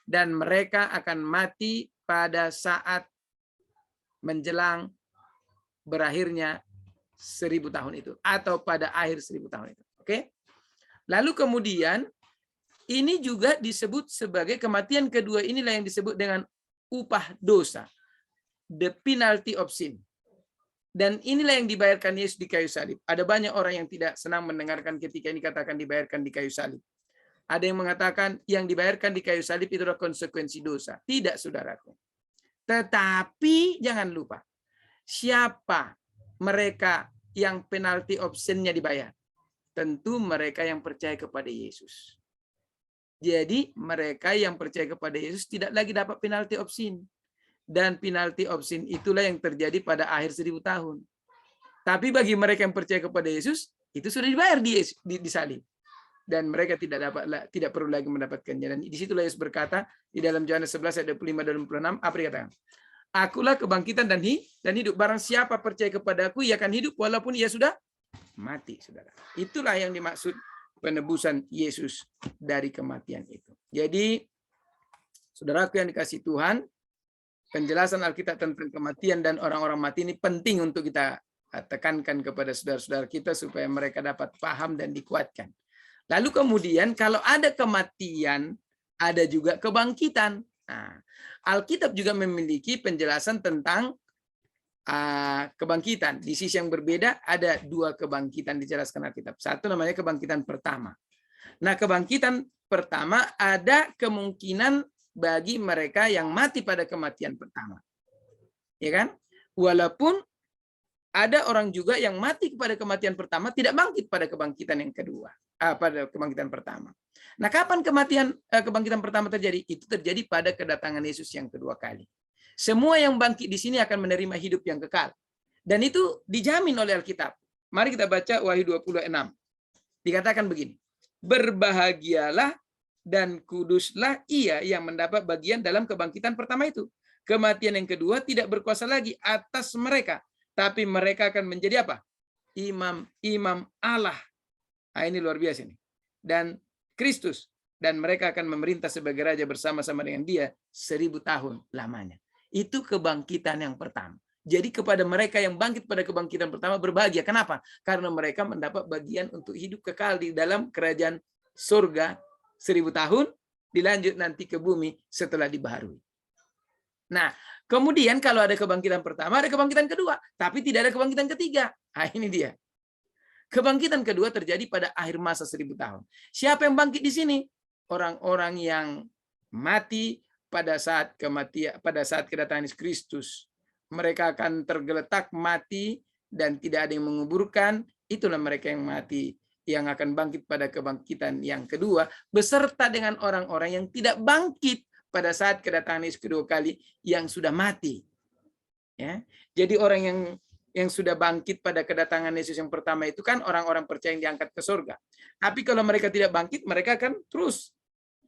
Dan mereka akan mati pada saat menjelang berakhirnya 1000 tahun itu atau pada akhir 1000 tahun itu. Oke. Lalu kemudian ini juga disebut sebagai kematian kedua, inilah yang disebut dengan upah dosa, the penalty of sin. Dan inilah yang dibayarkan Yesus di kayu salib. Ada banyak orang yang tidak senang mendengarkan ketika ini katakan dibayarkan di kayu salib. Ada yang mengatakan yang dibayarkan di kayu salib itu adalah konsekuensi dosa. Tidak, saudaraku. Tetapi jangan lupa, siapa mereka yang penalty of sin-nya dibayar? Tentu mereka yang percaya kepada Yesus. Jadi mereka yang percaya kepada Yesus tidak lagi dapat penalty of sin. Dan penalty of sin itulah yang terjadi pada akhir 1000 tahun. Tapi bagi mereka yang percaya kepada Yesus, itu sudah dibayar di salib. Dan mereka tidak perlu lagi mendapatkannya. Dan disitulah Yesus berkata di dalam Yohanes 11 ayat 25 dan 26, apa dikatakan? Akulah kebangkitan dan hidup. Barang siapa percaya kepada aku, ia akan hidup walaupun ia sudah mati, saudara. Itulah yang dimaksud penebusan Yesus dari kematian itu. Jadi, saudaraku yang dikasihi Tuhan, penjelasan Alkitab tentang kematian dan orang-orang mati ini penting untuk kita tekankan kepada saudara-saudara kita supaya mereka dapat paham dan dikuatkan. Lalu kemudian kalau ada kematian, ada juga kebangkitan. Nah, Alkitab juga memiliki penjelasan tentang kebangkitan. Di sisi yang berbeda ada dua kebangkitan dijelaskan Alkitab. Satu namanya kebangkitan pertama. Nah, kebangkitan pertama ada kemungkinan bagi mereka yang mati pada kematian pertama. Ya kan? Walaupun ada orang juga yang mati pada kematian pertama tidak bangkit pada kebangkitan yang kedua, pada kebangkitan pertama. Nah, kapan kebangkitan pertama terjadi? Itu terjadi pada kedatangan Yesus yang kedua kali. Semua yang bangkit di sini akan menerima hidup yang kekal. Dan itu dijamin oleh Alkitab. Mari kita baca Wahyu 26. Dikatakan begini, berbahagialah dan kuduslah ia yang mendapat bagian dalam kebangkitan pertama itu. Kematian yang kedua tidak berkuasa lagi atas mereka, tapi mereka akan menjadi apa? Imam Allah. Nah, ini luar biasa ini. Dan Kristus, dan mereka akan memerintah sebagai raja bersama-sama dengan dia 1000 tahun lamanya. Itu kebangkitan yang pertama. Jadi kepada mereka yang bangkit pada kebangkitan pertama berbahagia. Kenapa? Karena mereka mendapat bagian untuk hidup kekal di dalam kerajaan surga 1000 tahun, dilanjut nanti ke bumi setelah dibaharui. Nah, kemudian kalau ada kebangkitan pertama, ada kebangkitan kedua, tapi tidak ada kebangkitan ketiga. Nah, ini dia. Kebangkitan kedua terjadi pada akhir masa 1000 tahun. Siapa yang bangkit di sini? Orang-orang yang mati pada saat kematian, pada saat kedatangan Yesus Kristus. Mereka akan tergeletak mati dan tidak ada yang menguburkan. Itulah mereka yang mati, yang akan bangkit pada kebangkitan yang kedua, beserta dengan orang-orang yang tidak bangkit pada saat kedatangan Yesus kedua kali yang sudah mati. Ya, jadi orang yang sudah bangkit pada kedatangan Yesus yang pertama itu kan orang-orang percaya yang diangkat ke surga. Tapi kalau mereka tidak bangkit, mereka akan terus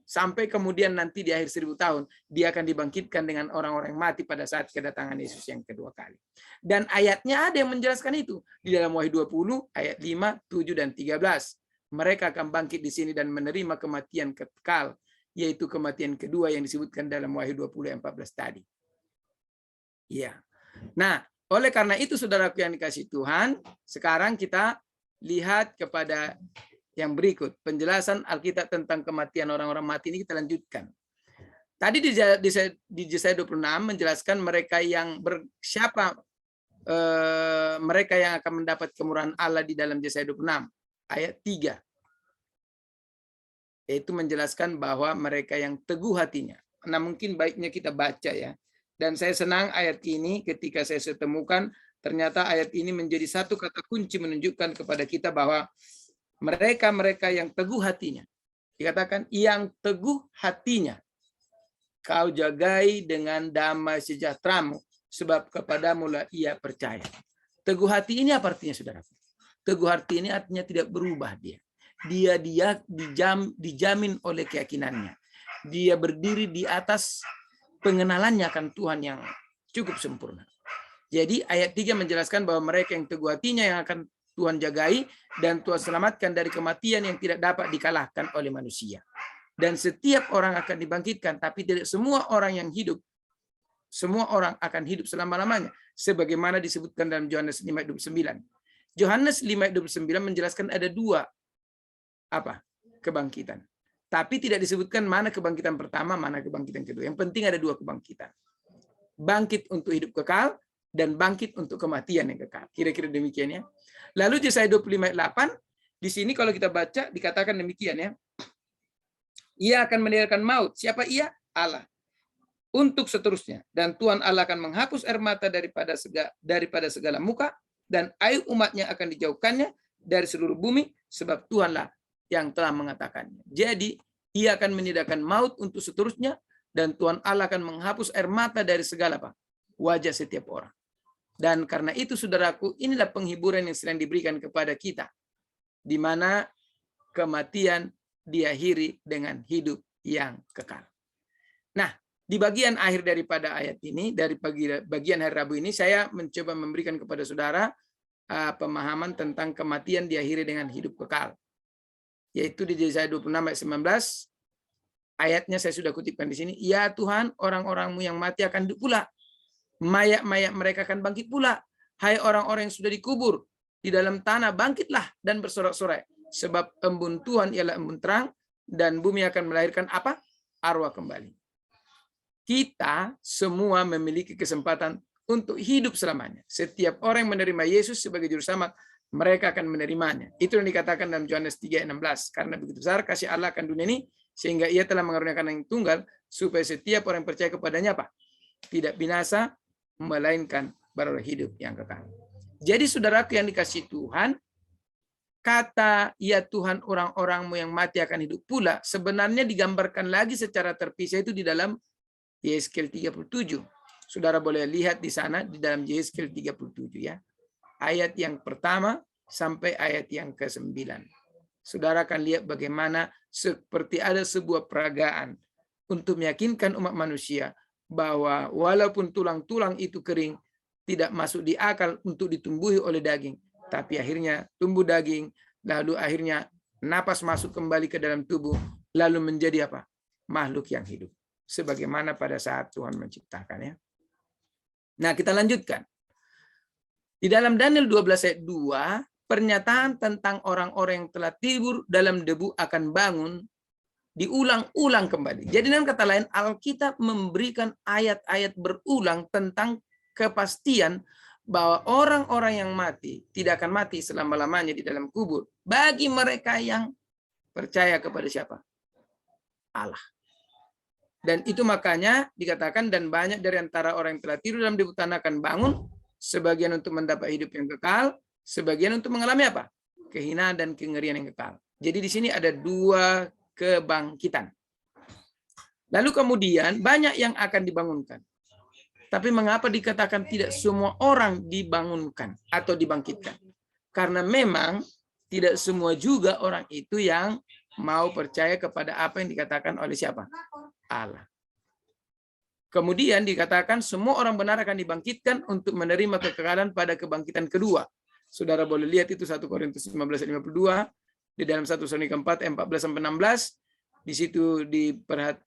sampai kemudian nanti di akhir 1000 tahun dia akan dibangkitkan dengan orang-orang yang mati pada saat kedatangan Yesus yang kedua kali. Dan ayatnya ada yang menjelaskan itu di dalam Wahyu 20 ayat 5, 7 dan 13. Mereka akan bangkit di sini dan menerima kematian kekal, yaitu kematian kedua yang disebutkan dalam Wahyu 20 ayat 14 tadi. Iya. Nah, oleh karena itu saudaraku yang dikasihi Tuhan, sekarang kita lihat kepada yang berikut, penjelasan Alkitab tentang kematian orang-orang mati ini kita lanjutkan. Tadi di Yesaya 26 menjelaskan mereka yang mereka yang akan mendapat kemurahan Allah di dalam Yesaya 26 ayat 3. Yaitu menjelaskan bahwa mereka yang teguh hatinya. Nah, mungkin baiknya kita baca ya. Dan saya senang ayat ini ketika saya temukan, ternyata ayat ini menjadi satu kata kunci menunjukkan kepada kita bahwa mereka yang teguh hatinya. Dikatakan yang teguh hatinya kau jagai dengan damai sejahteramu, sebab kepadamu lah ia percaya. Teguh hati ini apa artinya, saudara? Teguh hati ini artinya tidak berubah dia. Dia dijamin oleh keyakinannya. Dia berdiri di atas pengenalannya akan Tuhan yang cukup sempurna. Jadi ayat 3 menjelaskan bahwa mereka yang teguh hatinya yang akan Tuhan jagai dan Tuhan selamatkan dari kematian yang tidak dapat dikalahkan oleh manusia. Dan setiap orang akan dibangkitkan, tapi tidak semua orang yang hidup. Semua orang akan hidup selama-lamanya. Sebagaimana disebutkan dalam Yohanes 5:29. Yohanes 5:29 menjelaskan ada dua kebangkitan. Tapi tidak disebutkan mana kebangkitan pertama, mana kebangkitan kedua. Yang penting ada dua kebangkitan. Bangkit untuk hidup kekal dan bangkit untuk kematian yang kekal. Kira-kira demikian ya. Lalu Yesaya 25:8 di sini kalau kita baca dikatakan demikian ya. Ia akan meninggalkan maut. Siapa ia? Allah. Untuk seterusnya. Dan Tuhan Allah akan menghapus air mata daripada segala muka, dan aib umatnya akan dijauhkannya dari seluruh bumi, sebab Tuhanlah yang telah mengatakannya. Jadi ia akan menidakkan maut untuk seterusnya, dan Tuhan Allah akan menghapus air mata dari segala wajah setiap orang. Dan karena itu saudaraku, inilah penghiburan yang sedang diberikan kepada kita, di mana kematian diakhiri dengan hidup yang kekal. Nah, di bagian akhir daripada ayat ini, dari bagian hari Rabu ini, saya mencoba memberikan kepada saudara pemahaman tentang kematian diakhiri dengan hidup kekal. Yaitu di Yesaya 26 ayat 19, ayatnya saya sudah kutipkan di sini. Ya Tuhan, orang-orang-Mu yang mati akan hidup pula. Mayat-mayat mereka akan bangkit pula. Hai orang-orang yang sudah dikubur di dalam tanah, bangkitlah dan bersorak-sorai. Sebab embun Tuhan ialah embun terang, dan bumi akan melahirkan arwah kembali. Kita semua memiliki kesempatan untuk hidup selamanya. Setiap orang yang menerima Yesus sebagai juru selamat, mereka akan menerimanya. Itu yang dikatakan dalam Yohanes 3:16. Karena begitu besar kasih Allah akan dunia ini, sehingga ia telah mengaruniakan yang tunggal, supaya setiap orang yang percaya kepadanya tidak binasa, melainkan beroleh hidup yang kekal. Jadi saudaraku yang dikasihi Tuhan, kata ya Tuhan orang-orang-Mu yang mati akan hidup pula, sebenarnya digambarkan lagi secara terpisah itu di dalam Yesaya 37. Saudara boleh lihat di sana di dalam Yesaya 37 ya. Ayat yang pertama sampai ayat yang ke-9. Saudara akan lihat bagaimana seperti ada sebuah peragaan untuk meyakinkan umat manusia bahwa walaupun tulang-tulang itu kering, tidak masuk di akal untuk ditumbuhi oleh daging, tapi akhirnya tumbuh daging, lalu akhirnya napas masuk kembali ke dalam tubuh, lalu menjadi makhluk yang hidup. Sebagaimana pada saat Tuhan menciptakannya. Nah, kita lanjutkan. Di dalam Daniel 12 ayat 2, pernyataan tentang orang-orang yang telah tidur dalam debu akan bangun diulang-ulang kembali. Jadi dengan kata lain, Alkitab memberikan ayat-ayat berulang tentang kepastian bahwa orang-orang yang mati tidak akan mati selama-lamanya di dalam kubur. Bagi mereka yang percaya kepada siapa? Allah. Dan itu makanya dikatakan, dan banyak dari antara orang yang telah tidur dalam debu tanah akan bangun, sebagian untuk mendapat hidup yang kekal, sebagian untuk mengalami kehinaan dan kengerian yang kekal. Jadi di sini ada dua kebangkitan. Lalu kemudian banyak yang akan dibangunkan. Tapi mengapa dikatakan tidak semua orang dibangunkan atau dibangkitkan? Karena memang tidak semua juga orang itu yang mau percaya kepada apa yang dikatakan oleh siapa? Allah. Kemudian dikatakan semua orang benar akan dibangkitkan untuk menerima kekekalan pada kebangkitan kedua. Saudara boleh lihat itu 1 Korintus 15:52, di dalam 1 Tesalonika 4 14-16. Di situ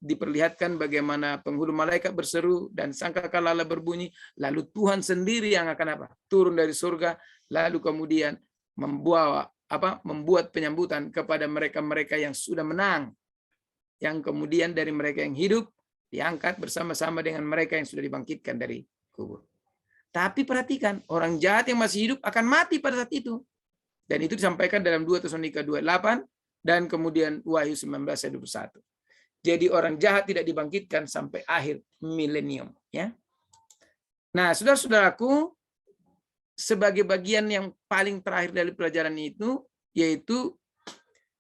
diperlihatkan bagaimana penghulu malaikat berseru dan sangkakala Allah berbunyi, lalu Tuhan sendiri yang akan turun dari surga, lalu kemudian membuat penyambutan kepada mereka-mereka yang sudah menang, yang kemudian dari mereka yang hidup diangkat bersama-sama dengan mereka yang sudah dibangkitkan dari kubur. Tapi perhatikan, orang jahat yang masih hidup akan mati pada saat itu. Dan itu disampaikan dalam 2 Tesalonika 2:8 dan kemudian Wahyu 19:21. Jadi orang jahat tidak dibangkitkan sampai akhir milenium, ya. Nah, saudara-saudaraku, sebagai bagian yang paling terakhir dari pelajaran itu, yaitu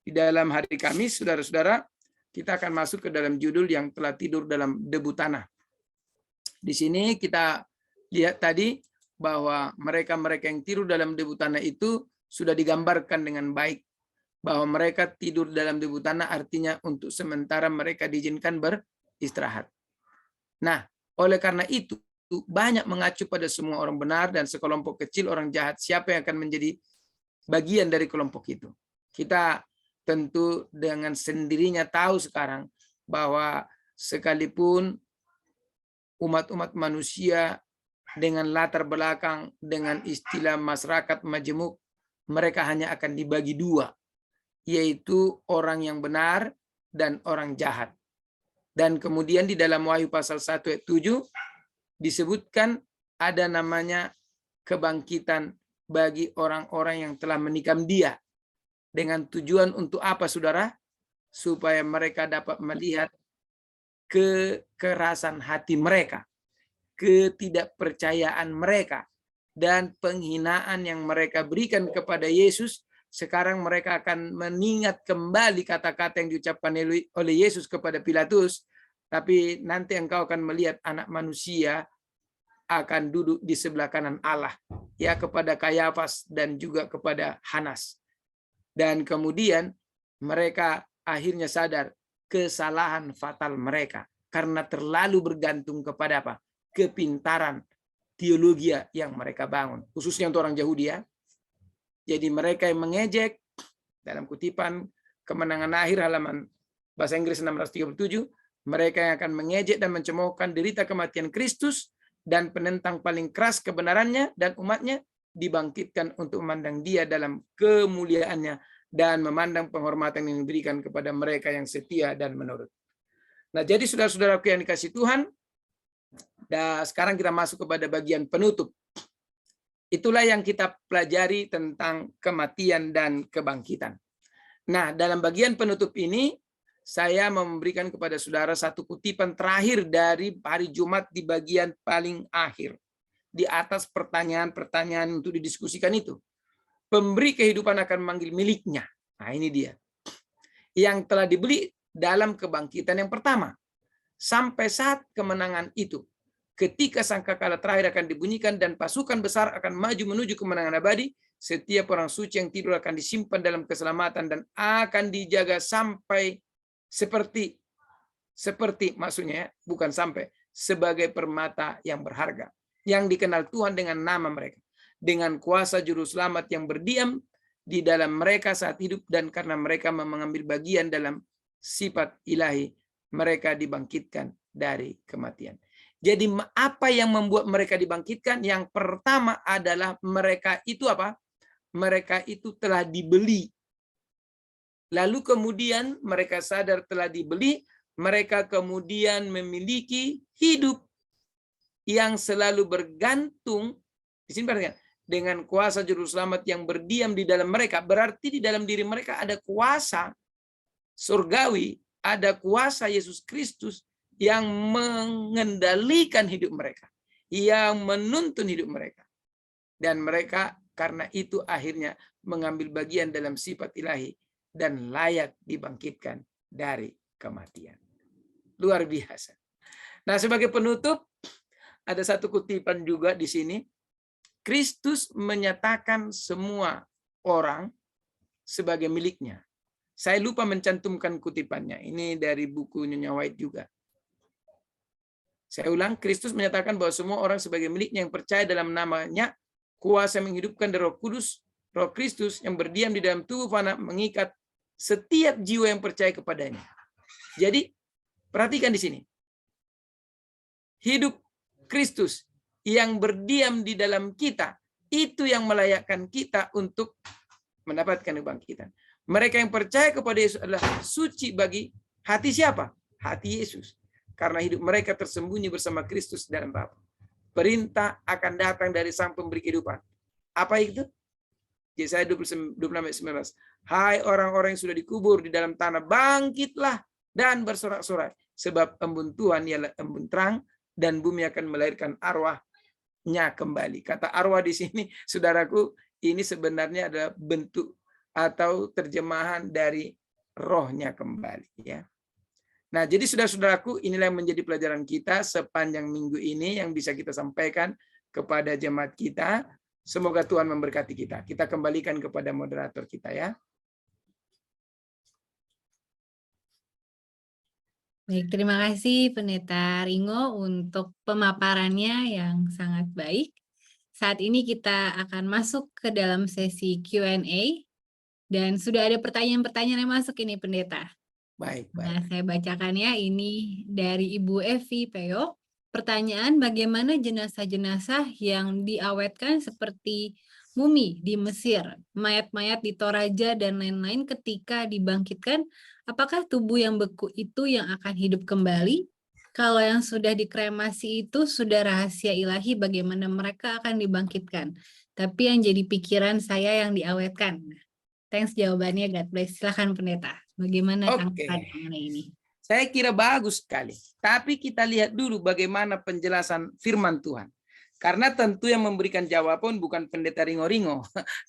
di dalam hari Kamis, saudara-saudara, kita akan masuk ke dalam judul yang telah tidur dalam debu tanah. Di sini kita lihat tadi bahwa mereka-mereka yang tidur dalam debu tanah itu sudah digambarkan dengan baik. Bahwa mereka tidur dalam debu tanah artinya untuk sementara mereka diizinkan beristirahat. Nah, oleh karena itu banyak mengacu pada semua orang benar dan sekelompok kecil orang jahat. Siapa yang akan menjadi bagian dari kelompok itu? Kita tentu dengan sendirinya tahu sekarang bahwa sekalipun umat-umat manusia dengan latar belakang dengan istilah masyarakat majemuk mereka hanya akan dibagi dua, yaitu orang yang benar dan orang jahat. Dan kemudian di dalam Wahyu pasal 1 ayat 7 disebutkan ada namanya kebangkitan bagi orang-orang yang telah menikam dia. Dengan tujuan untuk apa, saudara? Supaya mereka dapat melihat kekerasan hati mereka, ketidakpercayaan mereka, dan penghinaan yang mereka berikan kepada Yesus. Sekarang mereka akan mengingat kembali kata-kata yang diucapkan oleh Yesus kepada Pilatus. Tapi nanti engkau akan melihat Anak Manusia akan duduk di sebelah kanan Allah, ya, kepada Kayafas dan juga kepada Hanas. Dan kemudian mereka akhirnya sadar kesalahan fatal mereka karena terlalu bergantung kepada apa? Kepintaran teologi yang mereka bangun, khususnya untuk orang Yahudi, ya. Jadi mereka yang mengejek, dalam kutipan Kemenangan Akhir halaman bahasa Inggris 637, mereka yang akan mengejek dan mencemoohkan derita kematian Kristus dan penentang paling keras kebenarannya dan umatnya dibangkitkan untuk memandang dia dalam kemuliaannya dan memandang penghormatan yang diberikan kepada mereka yang setia dan menurut. Nah, jadi saudara-saudaraku yang dikasihi Tuhan, dan sekarang kita masuk kepada bagian penutup. Itulah yang kita pelajari tentang kematian dan kebangkitan. Nah, dalam bagian penutup ini, saya memberikan kepada saudara satu kutipan terakhir dari hari Jumat di bagian paling akhir. Di atas pertanyaan-pertanyaan untuk didiskusikan itu. Pemberi kehidupan akan memanggil miliknya. Nah, ini dia. Yang telah dibeli dalam kebangkitan yang pertama. Sampai saat kemenangan itu. Ketika sangkakala terakhir akan dibunyikan dan pasukan besar akan maju menuju kemenangan abadi, setiap orang suci yang tidur akan disimpan dalam keselamatan dan akan dijaga sampai seperti maksudnya, bukan sampai, sebagai permata yang berharga, yang dikenal Tuhan dengan nama mereka, dengan kuasa juru selamat yang berdiam di dalam mereka saat hidup, dan karena mereka mengambil bagian dalam sifat ilahi, mereka dibangkitkan dari kematian. Jadi apa yang membuat mereka dibangkitkan? Yang pertama adalah mereka itu apa? Mereka itu telah dibeli. Lalu kemudian mereka sadar telah dibeli, mereka kemudian memiliki hidup yang selalu bergantung, di sini perhatikan, dengan kuasa juru selamat yang berdiam di dalam mereka. Berarti di dalam diri mereka ada kuasa surgawi, ada kuasa Yesus Kristus yang mengendalikan hidup mereka, yang menuntun hidup mereka. Dan mereka karena itu akhirnya mengambil bagian dalam sifat ilahi dan layak dibangkitkan dari kematian. Luar biasa. Nah, sebagai penutup, ada satu kutipan juga di sini. Kristus menyatakan semua orang sebagai miliknya. Saya lupa mencantumkan kutipannya. Ini dari buku Nyonya White juga. Saya ulang, Kristus menyatakan bahwa semua orang sebagai miliknya yang percaya dalam namanya, kuasa menghidupkan dari Roh Kudus, Roh Kristus yang berdiam di dalam tubuh fana mengikat setiap jiwa yang percaya kepadanya. Jadi, perhatikan di sini. Hidup Kristus yang berdiam di dalam kita, itu yang melayakkan kita untuk mendapatkan kebangkitan. Mereka yang percaya kepada Yesus adalah suci bagi hati siapa? Hati Yesus. Karena hidup mereka tersembunyi bersama Kristus dalam Bapa. Perintah akan datang dari Sang Pemberi kehidupan. Apa itu? Yesaya 26:19. Hai orang-orang yang sudah dikubur di dalam tanah, bangkitlah dan bersorak-sorai. Sebab embun Tuhan ialah embun terang, dan bumi akan melahirkan arwahnya kembali. Kata arwah di sini, saudaraku, ini sebenarnya adalah bentuk atau terjemahan dari rohnya kembali. Ya. Nah, jadi saudara-saudaraku, inilah yang menjadi pelajaran kita sepanjang minggu ini yang bisa kita sampaikan kepada jemaat kita. Semoga Tuhan memberkati kita. Kita kembalikan kepada moderator kita, ya. Baik, terima kasih Pendeta Ringo untuk pemaparannya yang sangat baik. Saat ini kita akan masuk ke dalam sesi Q&A dan sudah ada pertanyaan-pertanyaan yang masuk ini, Pendeta. Baik. Nah, saya bacakan ya, ini dari Ibu Evi Peyok. Pertanyaan, bagaimana jenazah-jenazah yang diawetkan seperti mumi di Mesir, mayat-mayat di Toraja, dan lain-lain ketika dibangkitkan, apakah tubuh yang beku itu yang akan hidup kembali? Kalau yang sudah dikremasi itu sudah rahasia ilahi bagaimana mereka akan dibangkitkan. Tapi yang jadi pikiran saya yang diawetkan. Thanks jawabannya, God bless. Silakan pendeta. Bagaimana tanggapan Oke. mengenai ini? Saya kira bagus sekali. Tapi kita lihat dulu bagaimana penjelasan firman Tuhan. Karena tentu yang memberikan jawaban bukan pendeta ringo-ringo,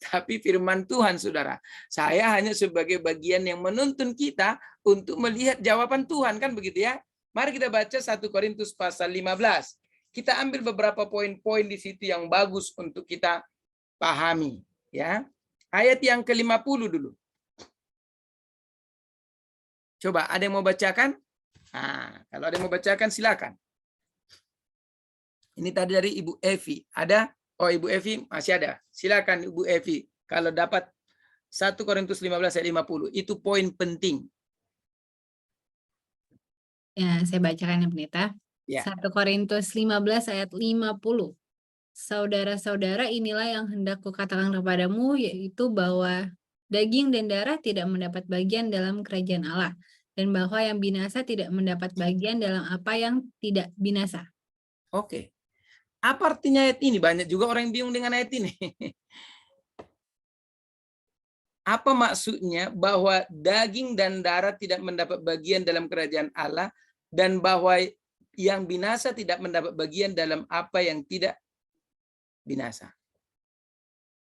tapi firman Tuhan, saudara. Saya hanya sebagai bagian yang menuntun kita untuk melihat jawaban Tuhan, kan begitu ya. Mari kita baca 1 Korintus pasal 15. Kita ambil beberapa poin-poin di situ yang bagus untuk kita pahami. Ya, ayat yang ke-50 dulu. Coba, ada yang mau bacakan? Nah, kalau ada yang mau bacakan, silakan. Ini tadi dari Ibu Evi. Ada? Oh, Ibu Evi masih ada. Silakan Ibu Evi. Kalau dapat 1 Korintus 15 ayat 50. Itu poin penting. Ya, saya bacakan ya, pendeta. Ya. 1 Korintus 15 ayat 50. Saudara-saudara, inilah yang hendak kukatakan kepadamu, yaitu bahwa daging dan darah tidak mendapat bagian dalam kerajaan Allah, dan bahwa yang binasa tidak mendapat bagian dalam apa yang tidak binasa. Oke. Apa artinya ayat ini? Banyak juga orang yang bingung dengan ayat ini. Apa maksudnya bahwa daging dan darah tidak mendapat bagian dalam kerajaan Allah, dan bahwa yang binasa tidak mendapat bagian dalam apa yang tidak binasa?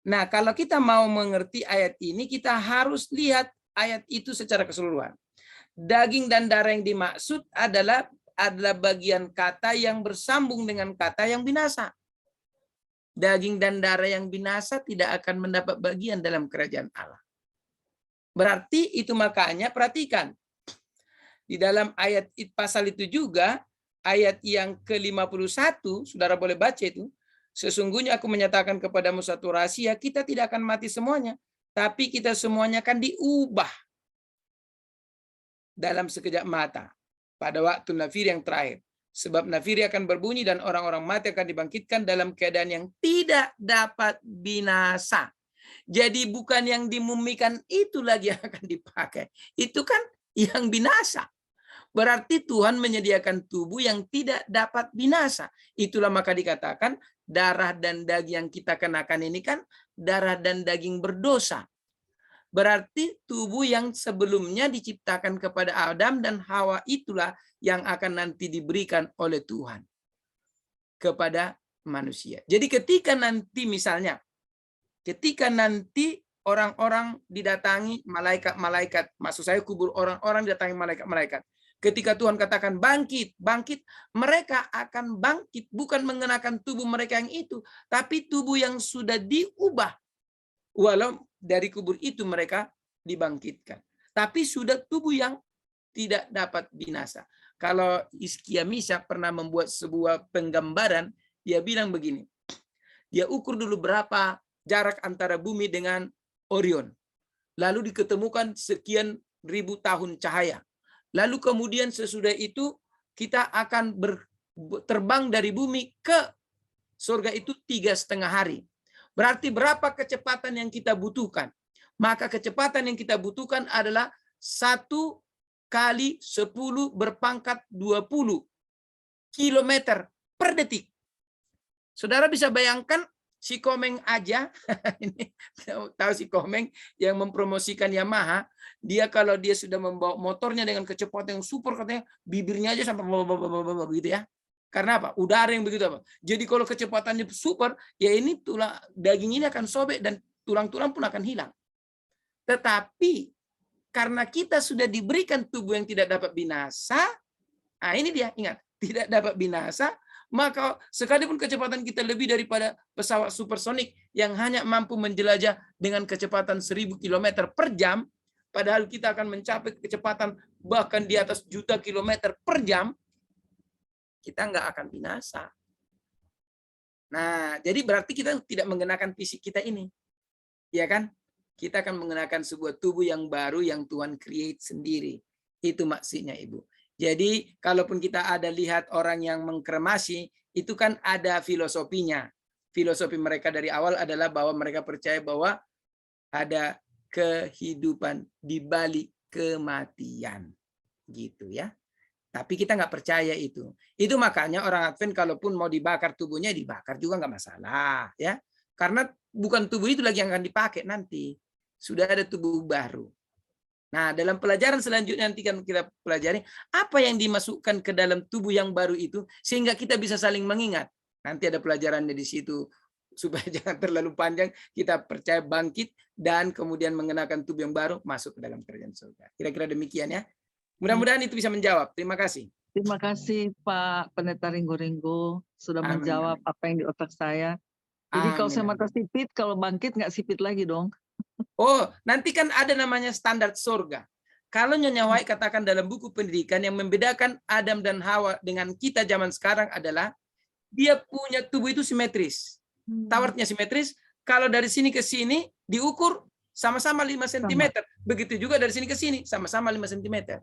Nah, kalau kita mau mengerti ayat ini, kita harus lihat ayat itu secara keseluruhan. Daging dan darah yang dimaksud adalah bagian kata yang bersambung dengan kata yang binasa. Daging dan darah yang binasa tidak akan mendapat bagian dalam kerajaan Allah. Berarti itu makanya perhatikan. Di dalam ayat pasal itu juga, ayat yang ke-51, saudara boleh baca itu. Sesungguhnya aku menyatakan kepadamu satu rahasia, kita tidak akan mati semuanya, tapi kita semuanya akan diubah dalam sekejap mata pada waktu nafiri yang terakhir. Sebab nafiri akan berbunyi dan orang-orang mati akan dibangkitkan dalam keadaan yang tidak dapat binasa. Jadi bukan yang dimumikan itu lagi yang akan dipakai. Itu kan yang binasa. Berarti Tuhan menyediakan tubuh yang tidak dapat binasa. Itulah maka dikatakan darah dan daging yang kita kenakan ini kan darah dan daging berdosa. Berarti tubuh yang sebelumnya diciptakan kepada Adam dan Hawa itulah yang akan nanti diberikan oleh Tuhan kepada manusia. Jadi ketika nanti misalnya, ketika nanti orang-orang didatangi malaikat-malaikat, maksud saya kubur orang-orang didatangi malaikat-malaikat. Ketika Tuhan katakan bangkit, bangkit, mereka akan bangkit bukan mengenakan tubuh mereka yang itu, tapi tubuh yang sudah diubah. Walau dari kubur itu mereka dibangkitkan. Tapi sudah tubuh yang tidak dapat binasa. Kalau Hizkia Mishak pernah membuat sebuah penggambaran, dia bilang begini. Dia ukur dulu berapa jarak antara bumi dengan Orion. Lalu diketemukan sekian ribu tahun cahaya. Lalu kemudian sesudah itu kita akan terbang dari bumi ke surga itu 3,5 hari. Berarti berapa kecepatan yang kita butuhkan? Maka kecepatan yang kita butuhkan adalah 1 kali 10 berpangkat 20 kilometer per detik. Saudara bisa bayangkan si Komeng aja, ini tahu si Komeng yang mempromosikan Yamaha, dia kalau dia sudah membawa motornya dengan kecepatan yang super, katanya bibirnya aja sampai begitu ya. Karena apa? Udara yang begitu apa? Jadi kalau kecepatannya super, ya ini tulang daging ini akan sobek dan tulang-tulang pun akan hilang. Tetapi karena kita sudah diberikan tubuh yang tidak dapat binasa, nah ini dia, ingat, tidak dapat binasa, maka sekalipun kecepatan kita lebih daripada pesawat supersonik yang hanya mampu menjelajah dengan kecepatan 1000 km per jam, padahal kita akan mencapai kecepatan bahkan di atas juta kilometer per jam, kita nggak akan binasa. Nah, jadi berarti kita tidak mengenakan fisik kita ini. Ya kan? Kita akan mengenakan sebuah tubuh yang baru yang Tuhan create sendiri. Itu maksudnya, Ibu. Jadi, kalaupun kita ada lihat orang yang mengkremasi, itu kan ada filosofinya. filosofi mereka dari awal adalah bahwa mereka percaya bahwa ada kehidupan di balik kematian, gitu ya. Tapi kita nggak percaya itu. Itu makanya orang Advent kalaupun mau dibakar tubuhnya, dibakar juga nggak masalah, ya. Karena bukan tubuh itu lagi yang akan dipakai nanti. Sudah ada tubuh baru. Nah, dalam pelajaran selanjutnya nanti kan kita pelajari apa yang dimasukkan ke dalam tubuh yang baru itu sehingga kita bisa saling mengingat. Nanti ada pelajarannya di situ supaya jangan terlalu panjang. Kita percaya bangkit dan kemudian mengenakan tubuh yang baru masuk ke dalam kerajaan surga. Kira-kira demikian ya. Mudah-mudahan itu bisa menjawab. Terima kasih. Terima kasih Pak Pendeta Ringgo-Ringgo sudah Amin, menjawab amin. apa yang di otak saya. Jadi kalau Amin, saya mata amin. sipit, kalau bangkit nggak sipit lagi dong. Oh, nanti kan ada namanya standar surga. Kalau Nyonya White katakan dalam buku pendidikan yang membedakan Adam dan Hawa dengan kita zaman sekarang adalah dia punya tubuh itu simetris. Tawatnya simetris. Kalau dari sini ke sini diukur sama-sama 5 cm. Begitu juga dari sini ke sini sama-sama 5 cm.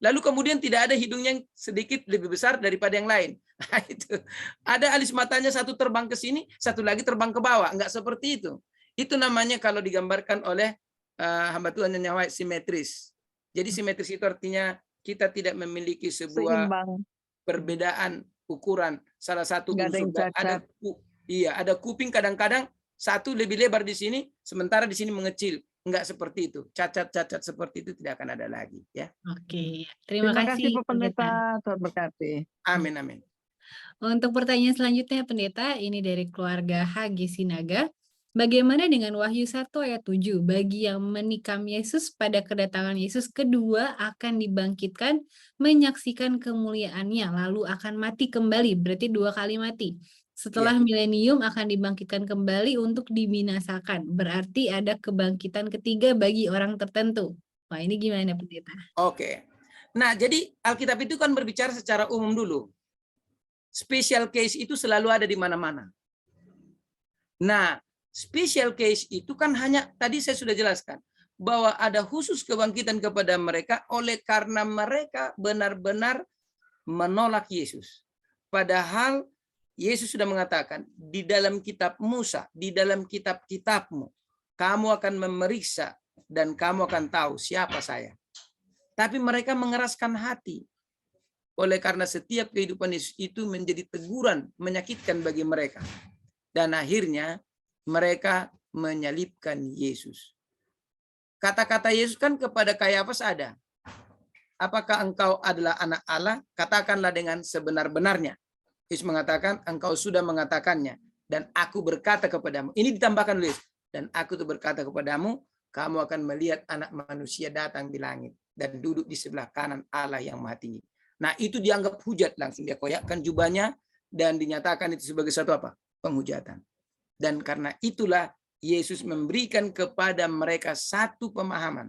Lalu kemudian tidak ada hidung yang sedikit lebih besar daripada yang lain. Nah, itu. Ada alis matanya satu terbang ke sini, satu lagi terbang ke bawah. Enggak seperti itu. Itu namanya kalau digambarkan oleh hamba Tuhan Nyonya White simetris. Jadi simetris itu artinya kita tidak memiliki sebuah Seimbang. perbedaan ukuran. Salah satu Nggak ada yang unsur cacat. ada kuping kadang-kadang satu lebih lebar di sini, sementara di sini mengecil. Enggak seperti itu. Cacat-cacat seperti itu tidak akan ada lagi, ya. Oke, terima Terima kasih kasih Pak Pendeta. Pendeta. Tuhan berkati. Amin, amin. Untuk pertanyaan selanjutnya Pendeta, ini dari keluarga Hagi Sinaga. Bagaimana dengan Wahyu 1 ayat 7? Bagi yang menikam Yesus pada kedatangan Yesus kedua akan dibangkitkan, menyaksikan kemuliaannya, lalu akan mati kembali, berarti 2 kali mati. Setelah milenium akan dibangkitkan kembali untuk dibinasakan, berarti ada kebangkitan ketiga bagi orang tertentu. Wah, ini gimana Pendeta? Oke. Nah, jadi Alkitab itu kan berbicara secara umum dulu. Special case itu selalu ada di mana-mana. Nah, special case itu kan hanya, tadi saya sudah jelaskan, bahwa ada khusus kebangkitan kepada mereka oleh karena mereka benar-benar menolak Yesus. Padahal Yesus sudah mengatakan, di dalam kitab Musa, di dalam kitab-kitabmu, kamu akan memeriksa dan kamu akan tahu siapa saya. Tapi mereka mengeraskan hati. Oleh karena setiap kehidupan Yesus itu menjadi teguran, menyakitkan bagi mereka. Dan akhirnya mereka menyalibkan Yesus. Kata-kata Yesus kan kepada Kayafas ada. Apakah engkau adalah anak Allah? Katakanlah dengan sebenar-benarnya. Yesus mengatakan, engkau sudah mengatakannya. Dan aku berkata kepadamu. Ini ditambahkan oleh Yesus. Dan aku tuh berkata kepadamu, kamu akan melihat anak manusia datang di langit. Dan duduk di sebelah kanan Allah yang Maha Tinggi. Nah, itu dianggap hujat, langsung dia koyakkan jubahnya dan dinyatakan itu sebagai satu apa? Penghujatan. Dan karena itulah Yesus memberikan kepada mereka satu pemahaman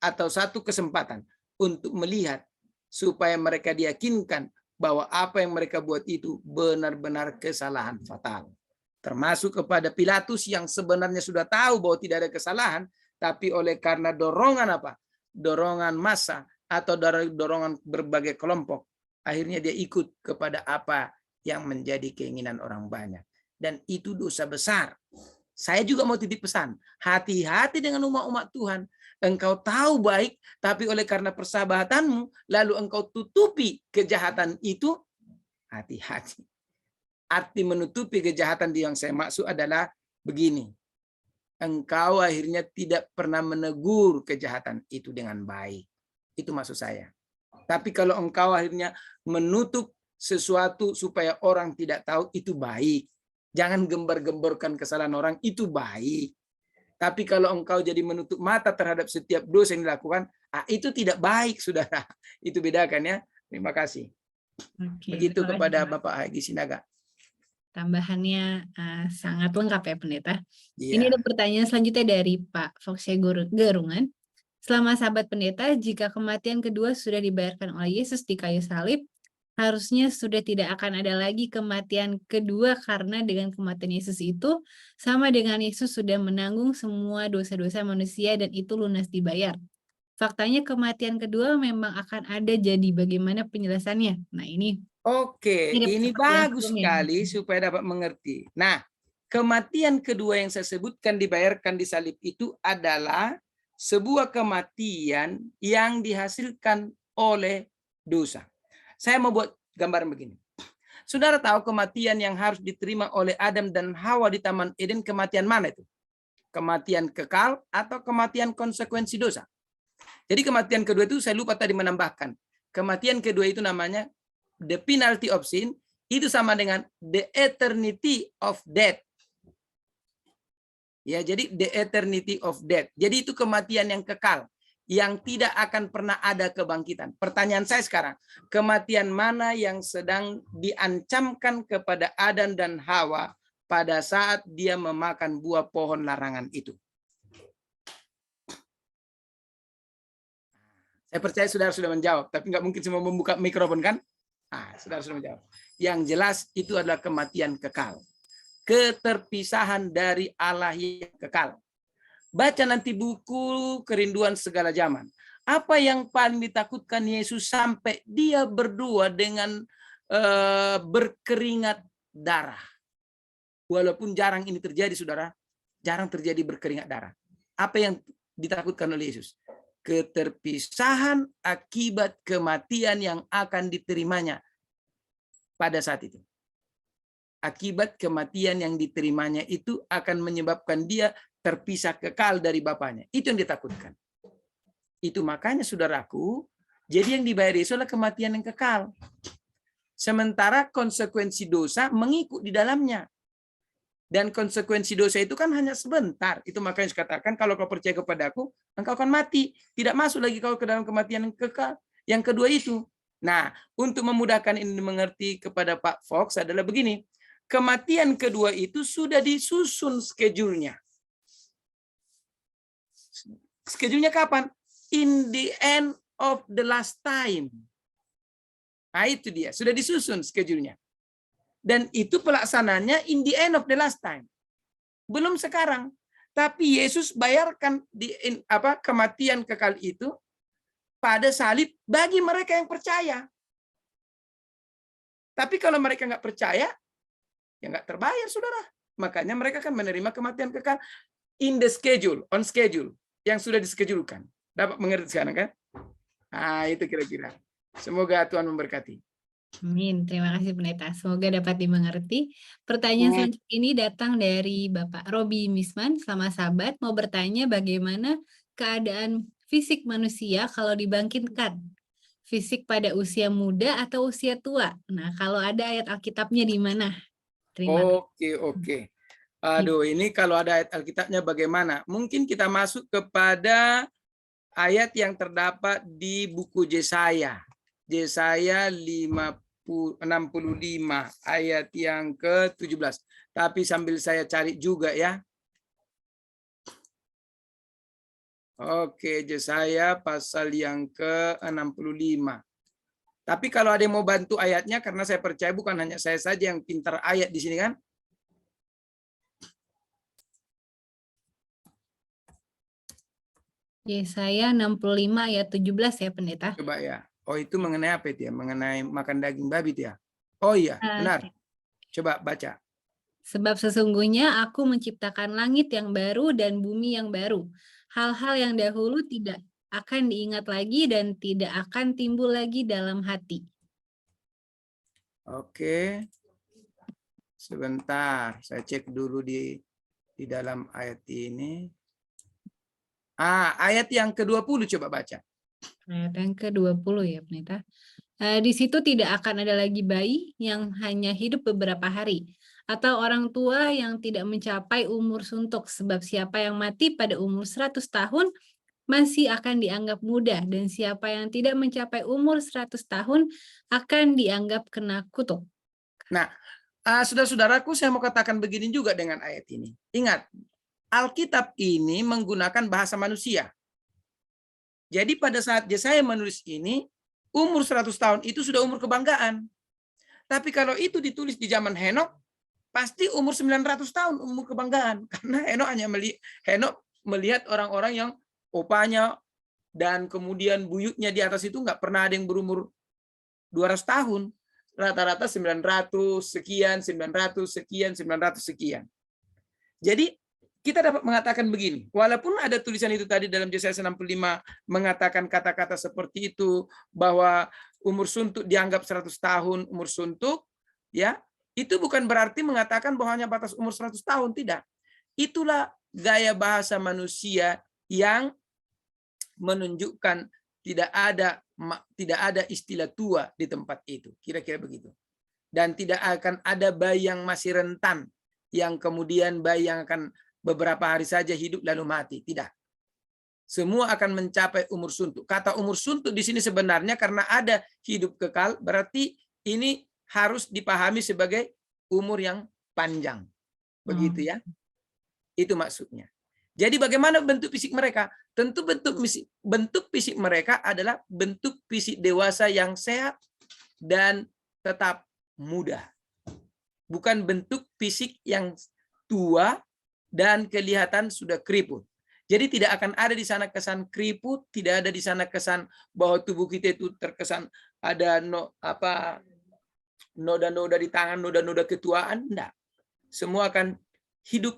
atau satu kesempatan untuk melihat supaya mereka diyakinkan bahwa apa yang mereka buat itu benar-benar kesalahan fatal. Termasuk kepada Pilatus yang sebenarnya sudah tahu bahwa tidak ada kesalahan, tapi oleh karena dorongan apa? Dorongan massa atau dari dorongan berbagai kelompok, akhirnya dia ikut kepada apa yang menjadi keinginan orang banyak. Dan itu dosa besar. Saya juga mau titip pesan, hati-hati dengan umat-umat Tuhan. Engkau tahu baik, tapi oleh karena persahabatanmu, lalu engkau tutupi kejahatan itu, hati-hati. Arti menutupi kejahatan yang saya maksud adalah begini. Engkau akhirnya tidak pernah menegur kejahatan itu dengan baik. Itu maksud saya. Tapi kalau engkau akhirnya menutup sesuatu supaya orang tidak tahu, itu baik. Jangan gembar-gemborkan kesalahan orang, itu baik. Tapi kalau engkau jadi menutup mata terhadap setiap dosa yang dilakukan, itu tidak baik, saudara. Itu bedakan ya. Terima kasih. Oke, Begitu terima kepada kasih, Pak. Bapak Hagi Sinaga. Tambahannya sangat lengkap ya Pendeta. Ini Iya. ada pertanyaan selanjutnya dari Pak Foxe Garungan. Selama sahabat Pendeta, jika kematian kedua sudah dibayarkan oleh Yesus di kayu salib, harusnya sudah tidak akan ada lagi kematian kedua karena dengan kematian Yesus itu sama dengan Yesus sudah menanggung semua dosa-dosa manusia dan itu lunas dibayar. Faktanya kematian kedua memang akan ada, jadi bagaimana penjelasannya? Nah ini Oke, mirip ini seperti yang bagus sebelumnya. sekali supaya dapat mengerti. Nah, kematian kedua yang saya sebutkan dibayarkan di salib itu adalah sebuah kematian yang dihasilkan oleh dosa. Saya mau buat gambaran begini. Saudara tahu kematian yang harus diterima oleh Adam dan Hawa di Taman Eden kematian mana itu? Kematian kekal atau kematian konsekuensi dosa? Jadi kematian kedua itu saya lupa tadi menambahkan. Kematian kedua itu namanya the penalty of sin, itu sama dengan the eternity of death. Ya, jadi the eternity of death. Jadi itu kematian yang kekal, yang tidak akan pernah ada kebangkitan. Pertanyaan saya sekarang, kematian mana yang sedang diancamkan kepada Adam dan Hawa pada saat dia memakan buah pohon larangan itu? Saya percaya saudara sudah menjawab, tapi nggak mungkin semua membuka mikrofon kan? Saudara sudah menjawab. Yang jelas itu adalah kematian kekal. Keterpisahan dari Allah yang kekal. Baca nanti buku Kerinduan Segala Zaman. Apa yang paling ditakutkan Yesus sampai dia berdua dengan berkeringat darah. Walaupun jarang ini terjadi, saudara. Jarang terjadi berkeringat darah. Apa yang ditakutkan oleh Yesus? Keterpisahan akibat kematian yang akan diterimanya pada saat itu. Akibat kematian yang diterimanya itu akan menyebabkan dia terpisah kekal dari Bapaknya. Itu yang ditakutkan. Itu makanya saudaraku, jadi yang dibayar Yesus adalah kematian yang kekal. Sementara konsekuensi dosa mengikut di dalamnya. Dan konsekuensi dosa itu kan hanya sebentar. Itu makanya dikatakan kalau kau percaya kepadaku, engkau akan mati. Tidak masuk lagi kau ke dalam kematian yang kekal. Yang kedua itu. Nah, untuk memudahkan ini dimengerti kepada Pak Fox adalah begini. Kematian kedua itu sudah disusun schedule-nya. Schedule-nya kapan? In the end of the last time. Nah, itu dia. Sudah disusun schedule-nya. Dan itu pelaksananya in the end of the last time. Belum sekarang. Tapi Yesus bayarkan kematian kekal itu pada salib bagi mereka yang percaya. Tapi kalau mereka nggak percaya, ya nggak terbayar, saudara. Makanya mereka akan menerima kematian kekal in the schedule, on schedule, yang sudah dischedulkan. Dapat mengerti sekarang kan? Itu kira-kira. Semoga Tuhan memberkati. Amin. Terima kasih Pendeta. Semoga dapat dimengerti. Pertanyaan selanjutnya ini datang dari Bapak Robi Misman. Selamat sahabat, mau bertanya bagaimana keadaan fisik manusia kalau dibangkitkan? Fisik pada usia muda atau usia tua? Nah, kalau ada ayat Alkitabnya di mana? Terima kasih. Oke. Aduh, ini kalau ada ayat Alkitabnya bagaimana? Mungkin kita masuk kepada ayat yang terdapat di buku Yesaya. Yesaya 65 ayat yang ke-17. Tapi sambil saya cari juga ya. Oke, Yesaya pasal yang ke-65. Tapi kalau ada yang mau bantu ayatnya, karena saya percaya bukan hanya saya saja yang pintar ayat di sini kan. Yesaya 65 ayat 17 ya Pendeta. Coba ya. Oh, itu mengenai apa itu ya? Mengenai makan daging babi itu ya? Oh iya, benar. Coba baca. Sebab sesungguhnya aku menciptakan langit yang baru dan bumi yang baru. Hal-hal yang dahulu tidak akan diingat lagi dan tidak akan timbul lagi dalam hati. Oke. Sebentar, saya cek dulu di dalam ayat ini. Ayat yang ke-20 coba baca. Ayat yang ke-20 ya Pendeta. Di situ tidak akan ada lagi bayi yang hanya hidup beberapa hari, atau orang tua yang tidak mencapai umur suntuk, sebab siapa yang mati pada umur 100 tahun masih akan dianggap muda, dan siapa yang tidak mencapai umur 100 tahun akan dianggap kena kutuk. Nah, saudara-saudaraku, saya mau katakan begini juga dengan ayat ini. Ingat, Alkitab ini menggunakan bahasa manusia. Jadi pada saat Yesaya menulis ini, umur 100 tahun itu sudah umur kebanggaan. Tapi kalau itu ditulis di zaman Henok, pasti umur 900 tahun umur kebanggaan. Karena Henok melihat orang-orang yang opanya dan kemudian buyutnya di atas itu nggak pernah ada yang berumur 200 tahun. Rata-rata 900 sekian, 900 sekian, 900 sekian. Jadi kita dapat mengatakan begini, walaupun ada tulisan itu tadi dalam Yesaya 65 mengatakan kata-kata seperti itu, bahwa umur suntuk dianggap 100 tahun umur suntuk, ya, itu bukan berarti mengatakan bahwa hanya batas umur 100 tahun, tidak. Itulah gaya bahasa manusia yang menunjukkan tidak ada istilah tua di tempat itu, kira-kira begitu. Dan tidak akan ada bayi yang masih rentan, yang kemudian bayi yang akan beberapa hari saja hidup lalu mati. Tidak. Semua akan mencapai umur suntuk. Kata umur suntuk di sini sebenarnya karena ada hidup kekal, berarti ini harus dipahami sebagai umur yang panjang. Begitu ya. Itu maksudnya. Jadi bagaimana bentuk fisik mereka? Tentu bentuk fisik mereka adalah bentuk fisik dewasa yang sehat dan tetap muda. Bukan bentuk fisik yang tua dan kelihatan sudah keriput. Jadi tidak akan ada di sana kesan keriput, tidak ada di sana kesan bahwa tubuh kita itu terkesan ada noda-noda di tangan, noda-noda ketuaan, enggak. Semua akan hidup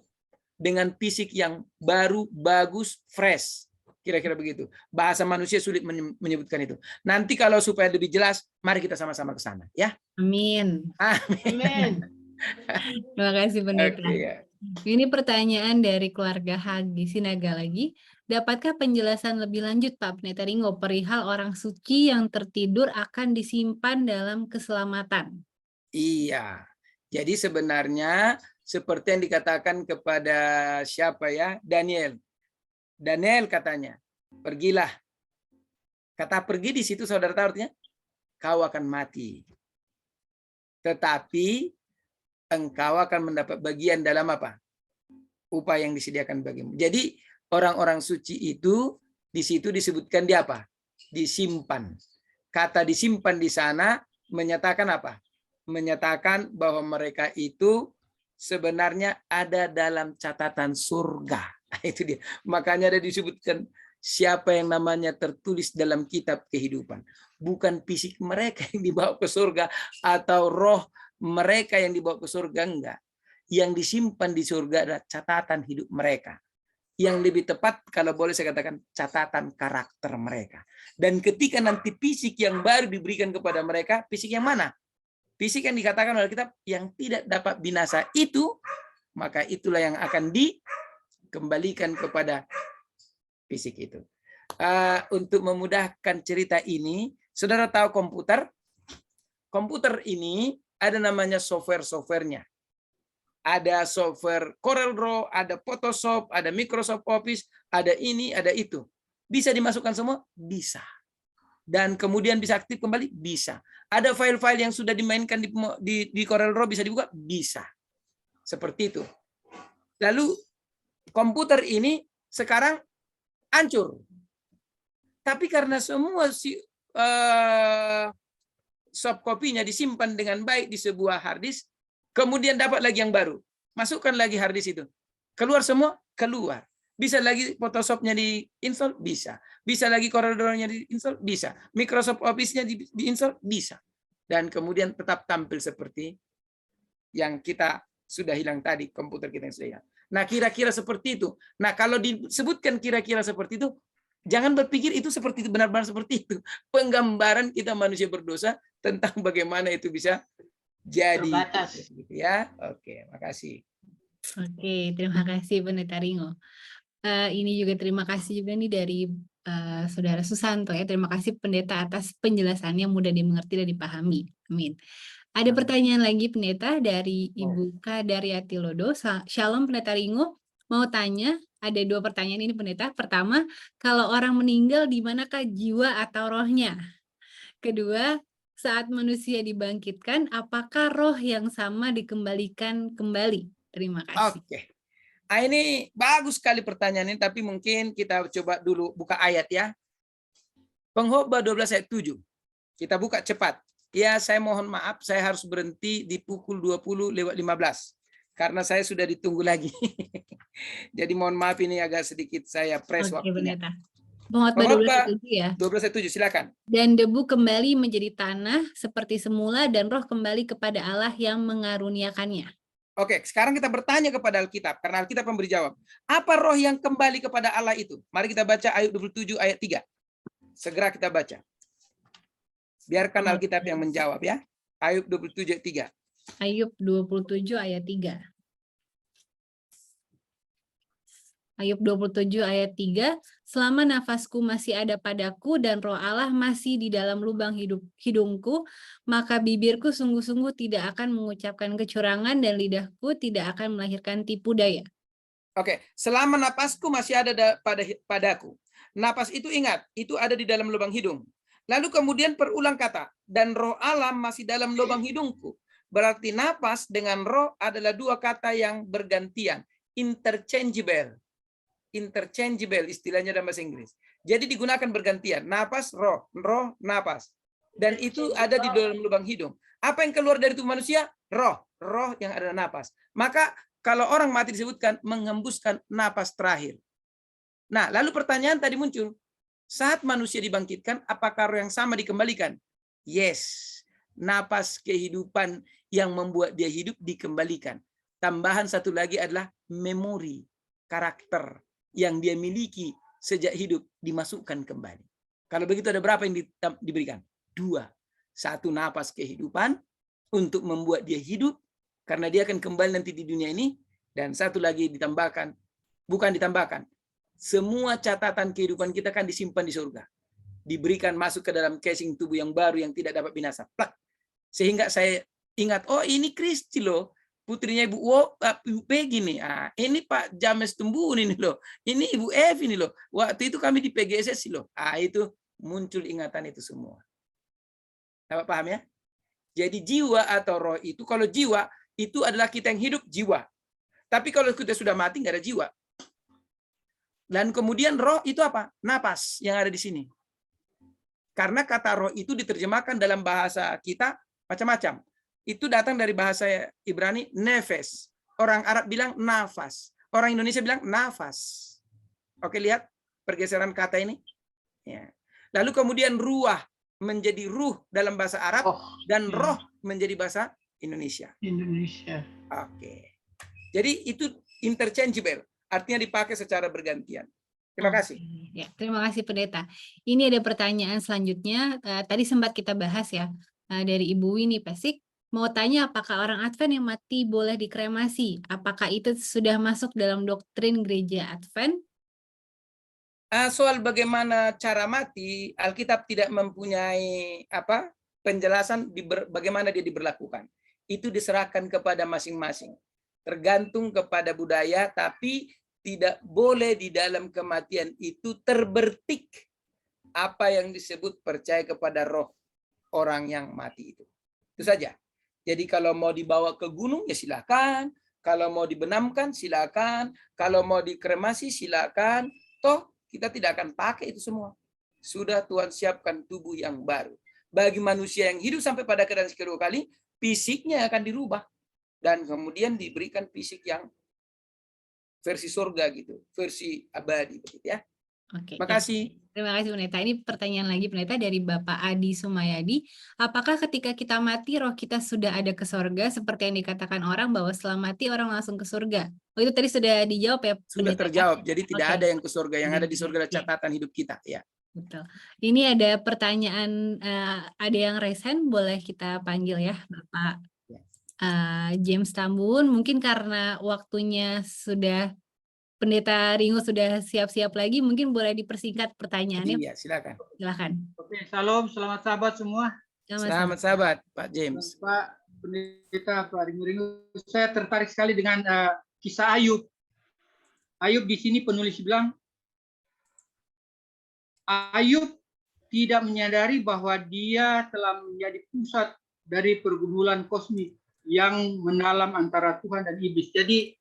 dengan fisik yang baru, bagus, fresh. Kira-kira begitu. Bahasa manusia sulit menyebutkan itu. Nanti kalau supaya lebih jelas, mari kita sama-sama ke sana, ya. Amin. Amin. Terima kasih Pendeta. Oke, ya. Ini pertanyaan dari keluarga Hagi Sinaga lagi. Dapatkah penjelasan lebih lanjut Pak Pendeta Ringo perihal orang suci yang tertidur akan disimpan dalam keselamatan? Iya. Jadi sebenarnya seperti yang dikatakan kepada siapa ya? Daniel. Daniel katanya, pergilah. Kata pergi di situ saudara tahu artinya? Kau akan mati. Tetapi engkau akan mendapat bagian dalam apa? Upah yang disediakan bagimu. Jadi orang-orang suci itu di situ disebutkan di apa? Disimpan. Kata disimpan di sana menyatakan apa? Menyatakan bahwa mereka itu sebenarnya ada dalam catatan surga. Itu dia. Makanya ada disebutkan siapa yang namanya tertulis dalam kitab kehidupan. Bukan fisik mereka yang dibawa ke surga atau roh mereka yang dibawa ke surga, enggak. Yang disimpan di surga adalah catatan hidup mereka. Yang lebih tepat kalau boleh saya katakan catatan karakter mereka. Dan ketika nanti fisik yang baru diberikan kepada mereka, fisik yang mana? Fisik yang dikatakan oleh kitab yang tidak dapat binasa itu, maka itulah yang akan dikembalikan kepada fisik itu. Untuk memudahkan cerita ini, saudara tahu komputer? Komputer ini ada namanya software-softwarenya. Ada software Corel Draw, ada Photoshop, ada Microsoft Office, ada ini, ada itu. Bisa dimasukkan semua? Bisa. Dan kemudian bisa aktif kembali? Bisa. Ada file-file yang sudah dimainkan di Corel Draw bisa dibuka? Bisa. Seperti itu. Lalu komputer ini sekarang hancur. Tapi karena semua soft copy-nya disimpan dengan baik di sebuah hard disk, kemudian dapat lagi yang baru. Masukkan lagi hard disk itu. Keluar semua? Keluar. Bisa lagi Photoshop-nya di-install? Bisa. Bisa lagi Corel Draw-nya di-install? Bisa. Microsoft Office-nya di-install? Bisa. Dan kemudian tetap tampil seperti yang kita sudah hilang tadi, komputer kita yang sudah hilang. Nah, kira-kira seperti itu. Nah, kalau disebutkan kira-kira seperti itu, jangan berpikir itu seperti itu, benar-benar seperti itu. Penggambaran kita manusia berdosa tentang bagaimana itu bisa jadi. Terbatas. Ya, oke, makasih. Oke, terima kasih Pendeta Ringo. Ini juga terima kasih juga nih dari Saudara Susanto ya. Terima kasih Pendeta atas penjelasannya mudah dimengerti dan dipahami. Amin. Ada pertanyaan lagi Pendeta dari Ibu Kadaryati Lodo. Shalom Pendeta Ringo. Mau tanya, ada 2 pertanyaan ini Pendeta. Pertama, kalau orang meninggal di manakah jiwa atau rohnya? Kedua, saat manusia dibangkitkan, apakah roh yang sama dikembalikan kembali? Terima kasih. Oke. Nah, ini bagus sekali pertanyaan ini, tapi mungkin kita coba dulu buka ayat ya. Pengkhotbah 12 ayat 7. Kita buka cepat. Ya, saya mohon maaf, saya harus berhenti di pukul 20:15. Karena saya sudah ditunggu lagi. Jadi mohon maaf ini agak sedikit saya press waktunya. Pendeta. Pengkhotbah 12 ya. 12 ayat 7, silakan. Dan debu kembali menjadi tanah seperti semula dan roh kembali kepada Allah yang mengaruniakannya. Oke, sekarang kita bertanya kepada Alkitab, karena Alkitab memberi jawab. Apa roh yang kembali kepada Allah itu? Mari kita baca Ayub 27 ayat 3. Segera kita baca. Biarkan Alkitab yang menjawab ya. Ayub 27 ayat 3. Ayub 27 ayat 3. Ayub 27 ayat 3, selama nafasku masih ada padaku dan roh Allah masih di dalam lubang hidungku, maka bibirku sungguh-sungguh tidak akan mengucapkan kecurangan dan lidahku tidak akan melahirkan tipu daya. Oke, selama napasku masih ada padaku. Napas itu ingat, itu ada di dalam lubang hidung. Lalu kemudian perulang kata, dan roh Allah masih dalam lubang hidungku. Berarti napas dengan roh adalah dua kata yang bergantian, interchangeable. Interchangeable istilahnya dalam bahasa Inggris. Jadi digunakan bergantian. Napas, roh, roh, napas. Dan itu ada di dalam lubang hidung. Apa yang keluar dari tubuh manusia? Roh. Roh yang ada napas. Maka kalau orang mati disebutkan menghembuskan napas terakhir. Nah, lalu pertanyaan tadi muncul. Saat manusia dibangkitkan, apakah roh yang sama dikembalikan? Yes. Napas kehidupan yang membuat dia hidup dikembalikan. Tambahan satu lagi adalah memori, karakter yang dia miliki sejak hidup dimasukkan kembali. Kalau begitu ada berapa yang diberikan? 2. 1 napas kehidupan untuk membuat dia hidup karena dia akan kembali nanti di dunia ini, dan 1 lagi ditambahkan, bukan ditambahkan, semua catatan kehidupan kita kan disimpan di surga. Diberikan masuk ke dalam casing tubuh yang baru yang tidak dapat binasa. Plak. Sehingga saya ingat, oh ini Kristi loh. Putrinya Ibu Peggy nih. Ini Pak James Tembun ini loh. Ini Ibu Evi ini loh. Waktu itu kami di PGSS loh. Itu muncul ingatan itu semua. Dapat paham ya? Jadi jiwa atau roh itu, kalau jiwa itu adalah kita yang hidup jiwa. Tapi kalau kita sudah mati nggak ada jiwa. Dan kemudian roh itu apa? Napas yang ada di sini. Karena kata roh itu diterjemahkan dalam bahasa kita macam-macam. Itu datang dari bahasa Ibrani nefes. Orang Arab bilang nafas. Orang Indonesia bilang nafas. Oke, lihat pergeseran kata ini. Ya. Lalu kemudian ruah menjadi ruh dalam bahasa Arab dan roh menjadi bahasa Indonesia. Oke. Jadi itu interchangeable. Artinya dipakai secara bergantian. Terima kasih. Ya, terima kasih Pendeta. Ini ada pertanyaan selanjutnya. Tadi sempat kita bahas ya dari Ibu Winnie Pesik. Mau tanya apakah orang Advent yang mati boleh dikremasi? Apakah itu sudah masuk dalam doktrin gereja Advent? Soal bagaimana cara mati, Alkitab tidak mempunyai penjelasan bagaimana dia diberlakukan. Itu diserahkan kepada masing-masing. Tergantung kepada budaya, tapi tidak boleh di dalam kematian itu terbertik apa yang disebut percaya kepada roh orang yang mati itu. Itu saja. Jadi kalau mau dibawa ke gunung ya silakan, kalau mau dibenamkan silakan, kalau mau dikremasi silakan. Toh kita tidak akan pakai itu semua. Sudah Tuhan siapkan tubuh yang baru. Bagi manusia yang hidup sampai pada keadaan kedua kali, fisiknya akan dirubah dan kemudian diberikan fisik yang versi surga gitu, versi abadi begitu ya. Oke. Terima kasih. Terima kasih Pendeta. Ini pertanyaan lagi Pendeta dari Bapak Adi Sumayadi. Apakah ketika kita mati roh kita sudah ada ke surga seperti yang dikatakan orang bahwa setelah mati orang langsung ke surga? Oh, itu tadi sudah dijawab ya Pendeta? Sudah terjawab. Jadi tidak ada yang ke surga, yang ada di surga adalah catatan hidup kita ya. Betul. Ini ada pertanyaan, ada yang raise hand, boleh kita panggil ya Bapak James Tambun. Mungkin karena waktunya sudah, Pendeta Ringo sudah siap-siap lagi, mungkin boleh dipersingkat pertanyaannya. Iya, silakan. Silakan. Oke, salam, selamat sahabat semua. Selamat sahabat, Pak James. Pak Pendeta, Pak Ringo, saya tertarik sekali dengan kisah Ayub. Ayub di sini penulis bilang, Ayub tidak menyadari bahwa dia telah menjadi pusat dari pergumulan kosmik yang mendalam antara Tuhan dan iblis. Jadi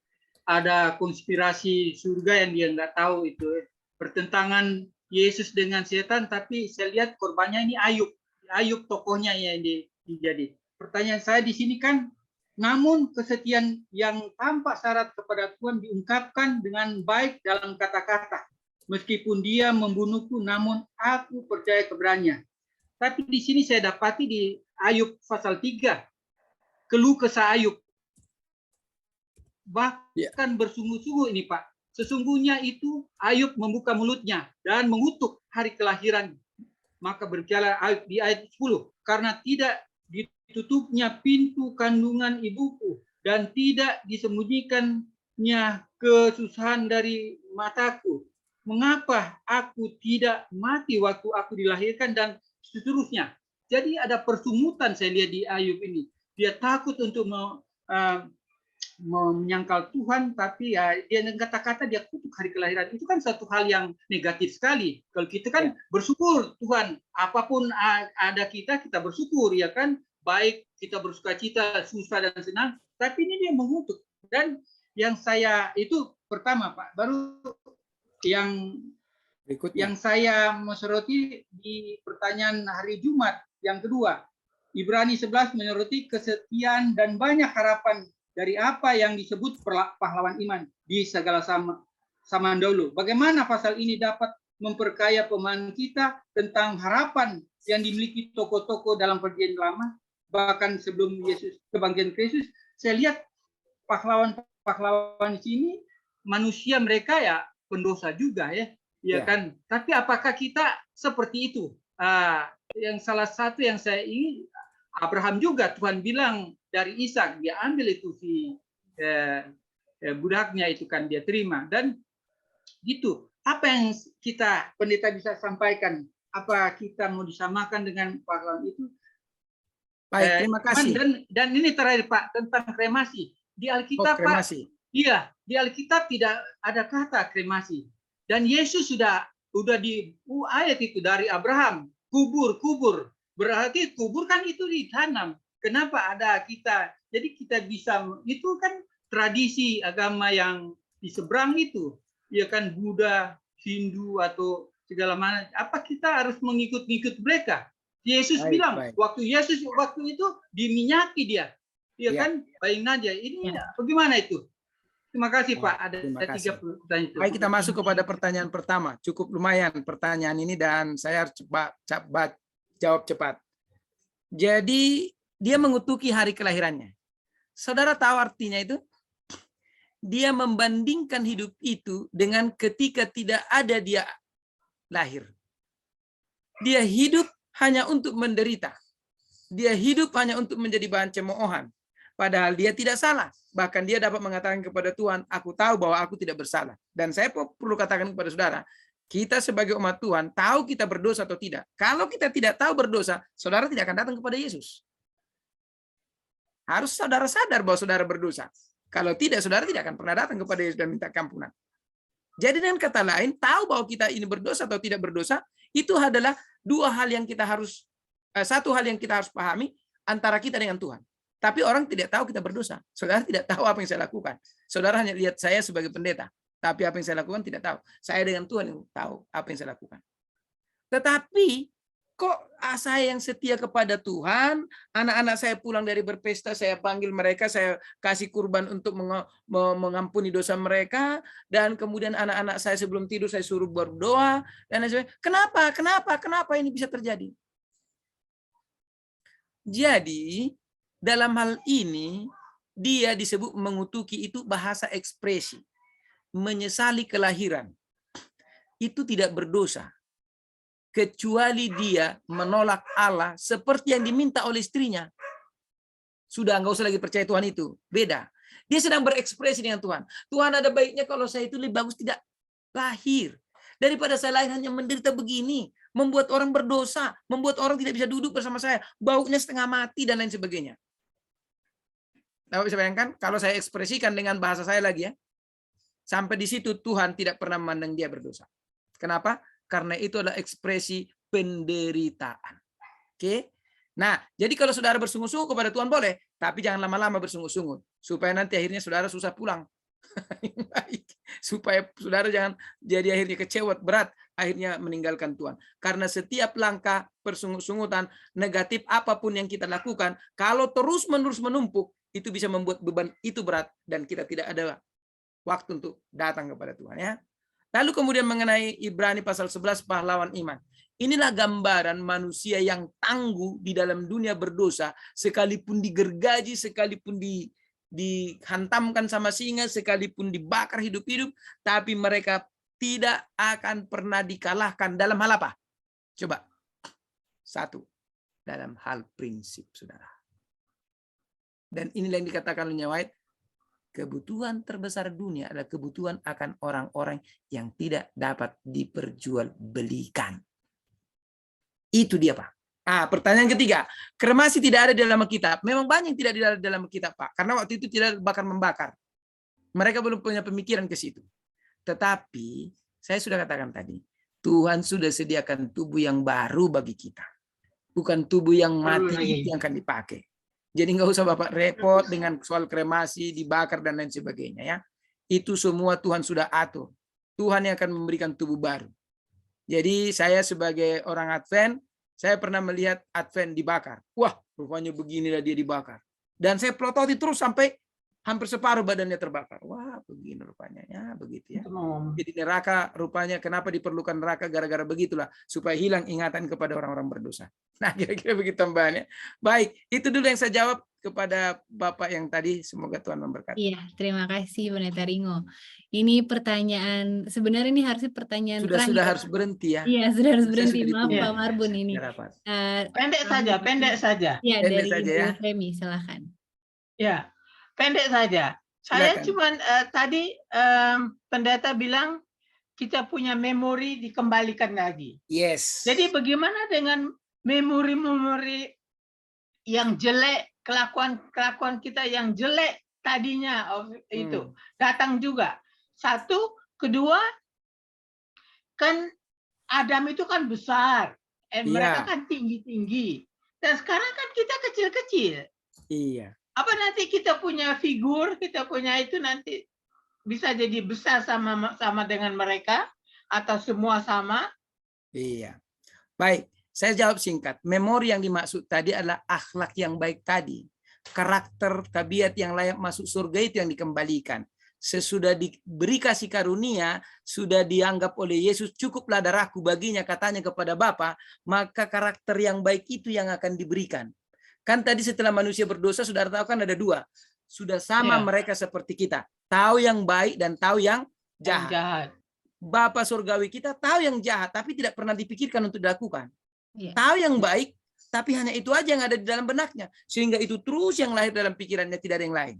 ada konspirasi surga yang dia nggak tahu itu. Pertentangan Yesus dengan setan, tapi saya lihat korbannya ini Ayub. Ayub tokohnya yang dijadi. Pertanyaan saya di sini kan, namun kesetiaan yang tanpa syarat kepada Tuhan diungkapkan dengan baik dalam kata-kata. Meskipun dia membunuhku, namun aku percaya keberanian. Tapi di sini saya dapati di Ayub pasal 3, keluh kesah Ayub. bahkan bersungguh-sungguh ini Pak. Sesungguhnya itu Ayub membuka mulutnya dan mengutuk hari kelahiran. Maka berkala Ayub di ayat 10, karena tidak ditutupnya pintu kandungan ibuku dan tidak disembunyikannya kesusahan dari mataku. Mengapa aku tidak mati waktu aku dilahirkan dan seterusnya. Jadi ada persungutan saya lihat di Ayub ini. Dia takut untuk menyangkal Tuhan, tapi ya dia kata-kata dia kutuk hari kelahiran. Itu kan satu hal yang negatif sekali. Kalau kita kan bersyukur Tuhan, apapun ada kita bersyukur ya kan. Baik kita bersukacita, susah dan senang, tapi ini dia mengutuk. Dan yang saya itu pertama Pak, baru yang Berikutnya. yang saya menyoroti di pertanyaan hari Jumat yang kedua, Ibrani 11 menyoroti kesetiaan dan banyak harapan dari apa yang disebut pahlawan iman di segala zaman dahulu. Bagaimana pasal ini dapat memperkaya pemahaman kita tentang harapan yang dimiliki tokoh-tokoh dalam perjanjian lama, bahkan sebelum Yesus kebangkitan Kristus. Saya lihat pahlawan di sini manusia, mereka ya pendosa juga ya kan. Tapi apakah kita seperti itu? Yang salah satu yang saya ingin, Abraham juga Tuhan bilang dari Ishak dia ambil itu si budaknya itu kan dia terima. Dan gitu. Apa yang kita pendeta bisa sampaikan? Apa kita mau disamakan dengan pahlawan itu? Baik, terima kasih. Dan ini terakhir Pak tentang kremasi. Di Alkitab kremasi. Pak, iya, di Alkitab tidak ada kata kremasi. Dan Yesus sudah di ayat itu dari Abraham, kubur. Berarti kubur kan itu ditanam. Kenapa ada kita? Jadi kita bisa, itu kan tradisi agama yang di seberang itu. Ya kan, Buddha, Hindu atau segala macam. Apa kita harus mengikut mereka? Yesus bilang, waktu Yesus waktu itu diminyaki dia. Ya kan, bayangin aja. Ini bagaimana itu? Terima kasih Pak. Ada 3 pertanyaan. Baik, kita masuk kepada pertanyaan pertama. Cukup lumayan pertanyaan ini dan saya harus jawab cepat. Jadi dia mengutuki hari kelahirannya. Saudara tahu artinya itu? Dia membandingkan hidup itu dengan ketika tidak ada dia lahir. Dia hidup hanya untuk menderita. Dia hidup hanya untuk menjadi bahan cemoohan. Padahal dia tidak salah. Bahkan dia dapat mengatakan kepada Tuhan, aku tahu bahwa aku tidak bersalah. Dan saya perlu katakan kepada saudara, kita sebagai umat Tuhan tahu kita berdosa atau tidak. Kalau kita tidak tahu berdosa, saudara tidak akan datang kepada Yesus. Harus saudara sadar bahwa saudara berdosa. Kalau tidak, saudara tidak akan pernah datang kepada Yesus dan minta ampunan. Jadi dengan kata lain, tahu bahwa kita ini berdosa atau tidak berdosa, itu adalah satu hal yang kita harus pahami antara kita dengan Tuhan. Tapi orang tidak tahu kita berdosa. Saudara tidak tahu apa yang saya lakukan. Saudara hanya lihat saya sebagai pendeta. Tapi apa yang saya lakukan tidak tahu. Saya dengan Tuhan yang tahu apa yang saya lakukan. Tetapi kok saya yang setia kepada Tuhan, anak-anak saya pulang dari berpesta, saya panggil mereka, saya kasih kurban untuk mengampuni dosa mereka, dan kemudian anak-anak saya sebelum tidur saya suruh berdoa, dan lain sebagainya. Kenapa ini bisa terjadi? Jadi, dalam hal ini, dia disebut mengutuki, itu bahasa ekspresi. Menyesali kelahiran. Itu tidak berdosa. Kecuali dia menolak Allah seperti yang diminta oleh istrinya. Sudah nggak usah lagi percaya Tuhan itu. Beda. Dia sedang berekspresi dengan Tuhan. Tuhan, ada baiknya kalau saya itu lebih bagus tidak lahir. Daripada saya lahir hanya menderita begini. Membuat orang berdosa. Membuat orang tidak bisa duduk bersama saya. Baunya setengah mati dan lain sebagainya. Nah, bisa bayangkan kalau saya ekspresikan dengan bahasa saya lagi ya. Sampai di situ Tuhan tidak pernah memandang dia berdosa. Kenapa? Karena itu adalah ekspresi penderitaan. Oke. Nah, jadi kalau saudara bersungguh-sungguh kepada Tuhan boleh, tapi jangan lama-lama bersungguh-sungguh supaya nanti akhirnya saudara susah pulang. Baik. Supaya saudara jangan jadi akhirnya kecewa berat, akhirnya meninggalkan Tuhan. Karena setiap langkah persungguh-sungguhan negatif apapun yang kita lakukan, kalau terus-menerus menumpuk, itu bisa membuat beban itu berat dan kita tidak ada waktu untuk datang kepada Tuhan ya. Lalu kemudian mengenai Ibrani pasal 11 pahlawan iman. Inilah gambaran manusia yang tangguh di dalam dunia berdosa, sekalipun digergaji, sekalipun dihantamkan sama singa, sekalipun dibakar hidup-hidup, tapi mereka tidak akan pernah dikalahkan dalam hal apa? Coba. Satu, dalam hal prinsip, saudara. Dan inilah yang dikatakan oleh White, kebutuhan terbesar dunia adalah kebutuhan akan orang-orang yang tidak dapat diperjualbelikan. Itu dia, Pak. Pertanyaan ketiga, kremasi tidak ada di dalam Alkitab. Memang banyak yang tidak ada di dalam Alkitab, Pak. Karena waktu itu tidak bakar-membakar. Mereka belum punya pemikiran ke situ. Tetapi, saya sudah katakan tadi, Tuhan sudah sediakan tubuh yang baru bagi kita. Bukan tubuh yang mati yang akan dipakai. Jadi nggak usah Bapak repot dengan soal kremasi, dibakar, dan lain sebagainya. Ya. Itu semua Tuhan sudah atur. Tuhan yang akan memberikan tubuh baru. Jadi saya sebagai orang Advent, saya pernah melihat Advent dibakar. Wah, rupanya beginilah dia dibakar. Dan saya pelototi terus sampai hampir separuh badannya terbakar. Wah, begini rupanya. Ya, begitu ya. Jadi neraka rupanya, kenapa diperlukan neraka? Gara-gara begitulah. Supaya hilang ingatan kepada orang-orang berdosa. Nah, kira-kira begitu tambahannya. Baik, itu dulu yang saya jawab kepada Bapak yang tadi. Semoga Tuhan memberkati. Iya, terima kasih Pendeta Ringo. Ini pertanyaan, sebenarnya ini harusnya pertanyaan terakhir. Sudah harus berhenti ya. Iya, sudah harus Saya berhenti. sudah Maaf ditunggu. Pak Marbun ini. Pendek saja. Iya, Pendek dari saja ya. Ibu Premi, silakan. Ya, pendek saja. Saya Silakan. cuman tadi pendeta bilang kita punya memori dikembalikan lagi. Yes. Jadi bagaimana dengan memori-memori yang jelek, kelakuan kita yang jelek tadinya itu datang juga. Satu, kedua, kan Adam itu kan besar, mereka kan tinggi-tinggi. Dan sekarang kan kita kecil-kecil. Iya. Apa nanti kita punya figur, kita punya itu nanti bisa jadi besar sama dengan mereka atau semua sama? Iya. Baik, saya jawab singkat. Memori yang dimaksud tadi adalah akhlak yang baik tadi. Karakter, tabiat yang layak masuk surga itu yang dikembalikan. Sesudah diberi kasih karunia, sudah dianggap oleh Yesus, cukuplah darahku baginya, katanya kepada Bapa, maka karakter yang baik itu yang akan diberikan. Kan tadi setelah manusia berdosa, saudara tahu kan ada dua. Sudah sama mereka seperti kita. Tahu yang baik dan tahu yang jahat. Bapa surgawi kita tahu yang jahat, tapi tidak pernah dipikirkan untuk dilakukan. Tahu yang baik, tapi hanya itu aja yang ada di dalam benaknya. Sehingga itu terus yang lahir dalam pikirannya, tidak ada yang lain.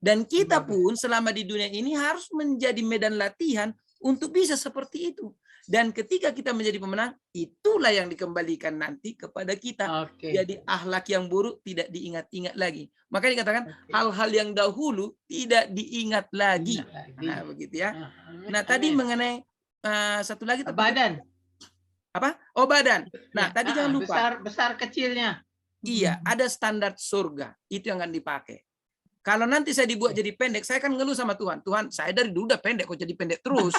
Dan kita pun selama di dunia ini harus menjadi medan latihan untuk bisa seperti itu. Dan ketika kita menjadi pemenang, itulah yang dikembalikan nanti kepada kita. Jadi akhlak yang buruk tidak diingat-ingat lagi. Makanya dikatakan hal-hal yang dahulu tidak diingat lagi. Nah, begitu ya. Nah, tadi mengenai satu lagi badan. Apa? Oh, badan. Nah, tadi jangan lupa. Besar kecilnya. Iya, ada standar surga. Itu yang akan dipakai. Kalau nanti saya dibuat jadi pendek, saya akan ngeluh sama Tuhan. Tuhan, saya dari dulu udah pendek, kok jadi pendek terus.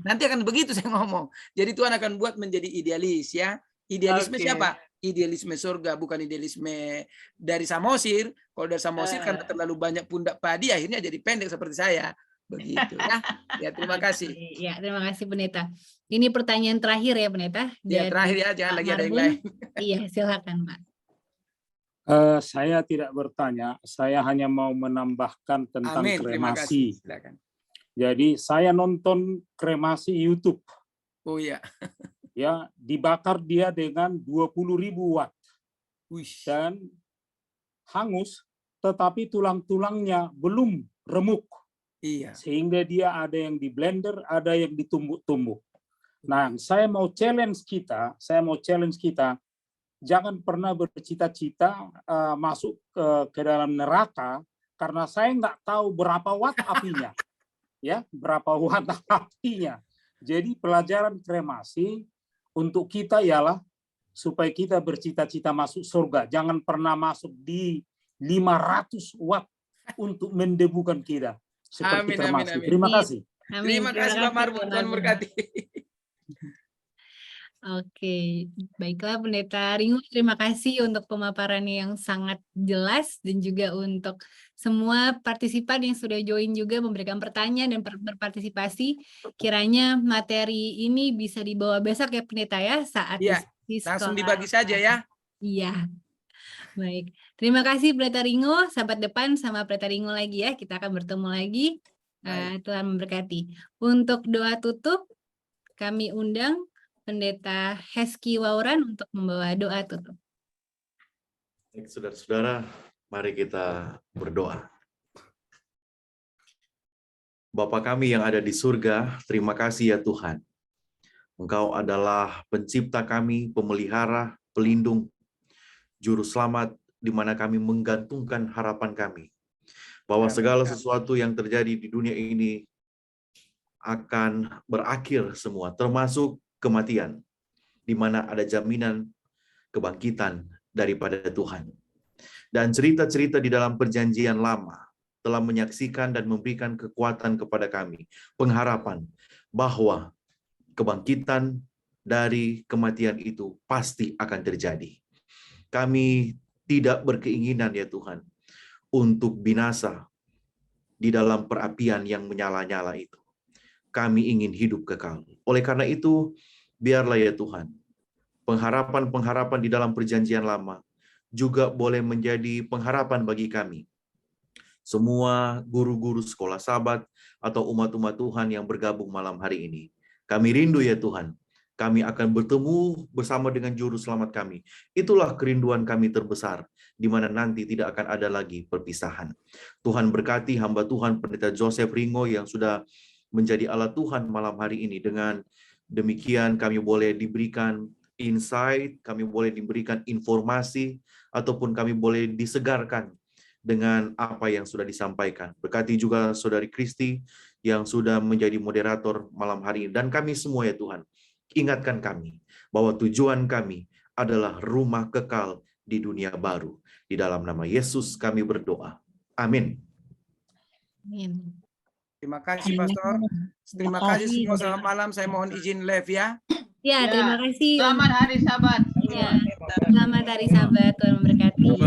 Nanti akan begitu saya ngomong. Jadi Tuhan akan buat menjadi idealis ya. Idealisme siapa? Idealisme surga, bukan idealisme dari Samosir. Kalau dari Samosir karena terlalu banyak pundak padi, akhirnya jadi pendek seperti saya. Begitu ya. Ya, terima kasih. Ya, terima kasih Pendeta. Ini pertanyaan terakhir ya Pendeta. Ya, terakhir ya, jangan lagi ada yang lain. Iya, silakan Pak. Saya tidak bertanya, saya hanya mau menambahkan tentang kremasi. Jadi saya nonton kremasi YouTube. Oh iya. Ya, dibakar dia dengan 20.000 watt. Dan hangus, tetapi tulang-tulangnya belum remuk. Iya. Sehingga dia ada yang di blender, ada yang ditumbuk-tumbuk. Nah, saya mau challenge kita, jangan pernah bercita-cita masuk ke dalam neraka karena saya nggak tahu berapa watt apinya, ya, berapa watt apinya. Jadi pelajaran kremasi untuk kita ialah supaya kita bercita-cita masuk surga. Jangan pernah masuk di 500 watt untuk mendebukan kita. Seperti kremasi. Terima kasih. Terima kasih Pak Marbun, Tuhan berkati. Oke, baiklah Pendeta Ringo, terima kasih untuk pemaparannya yang sangat jelas dan juga untuk semua partisipan yang sudah join juga memberikan pertanyaan dan berpartisipasi. Kiranya materi ini bisa dibawa besok ya Pendeta ya saat ya, langsung dibagi saja ya. Iya. Baik, terima kasih Pendeta Ringo. Sahabat depan sama Pendeta Ringo lagi ya. Kita akan bertemu lagi. Tuhan memberkati. Untuk doa tutup, kami undang Pendeta Heski Wauran untuk membawa doa tutup. Baik, saudara-saudara, mari kita berdoa. Bapa kami yang ada di surga, terima kasih ya Tuhan. Engkau adalah pencipta kami, pemelihara, pelindung, juru selamat, di mana kami menggantungkan harapan kami. Bahwa segala sesuatu yang terjadi di dunia ini akan berakhir semua, termasuk kematian, di mana ada jaminan kebangkitan daripada Tuhan. Dan cerita-cerita di dalam perjanjian lama telah menyaksikan dan memberikan kekuatan kepada kami, pengharapan bahwa kebangkitan dari kematian itu pasti akan terjadi. Kami tidak berkeinginan ya Tuhan untuk binasa di dalam perapian yang menyala-nyala itu. Kami ingin hidup kekal. Oleh karena itu, biarlah ya Tuhan, pengharapan-pengharapan di dalam perjanjian lama juga boleh menjadi pengharapan bagi kami. Semua guru-guru sekolah Sabat atau umat-umat Tuhan yang bergabung malam hari ini. Kami rindu ya Tuhan, kami akan bertemu bersama dengan juru selamat kami. Itulah kerinduan kami terbesar, di mana nanti tidak akan ada lagi perpisahan. Tuhan berkati hamba Tuhan Pendeta Joseph Ringo yang sudah menjadi alat Tuhan malam hari ini. Dengan demikian kami boleh diberikan insight, kami boleh diberikan informasi, ataupun kami boleh disegarkan dengan apa yang sudah disampaikan. Berkati juga Saudari Kristi yang sudah menjadi moderator malam hari ini. Dan kami semua ya Tuhan, ingatkan kami bahwa tujuan kami adalah rumah kekal di dunia baru. Di dalam nama Yesus kami berdoa. Amin. Amin. Terima kasih Pastor. Terima kasih semua, selamat malam. Saya mohon izin live ya. Ya, terima kasih. Selamat hari Sabat. Ya, selamat hari Sabat. Tuhan memberkati.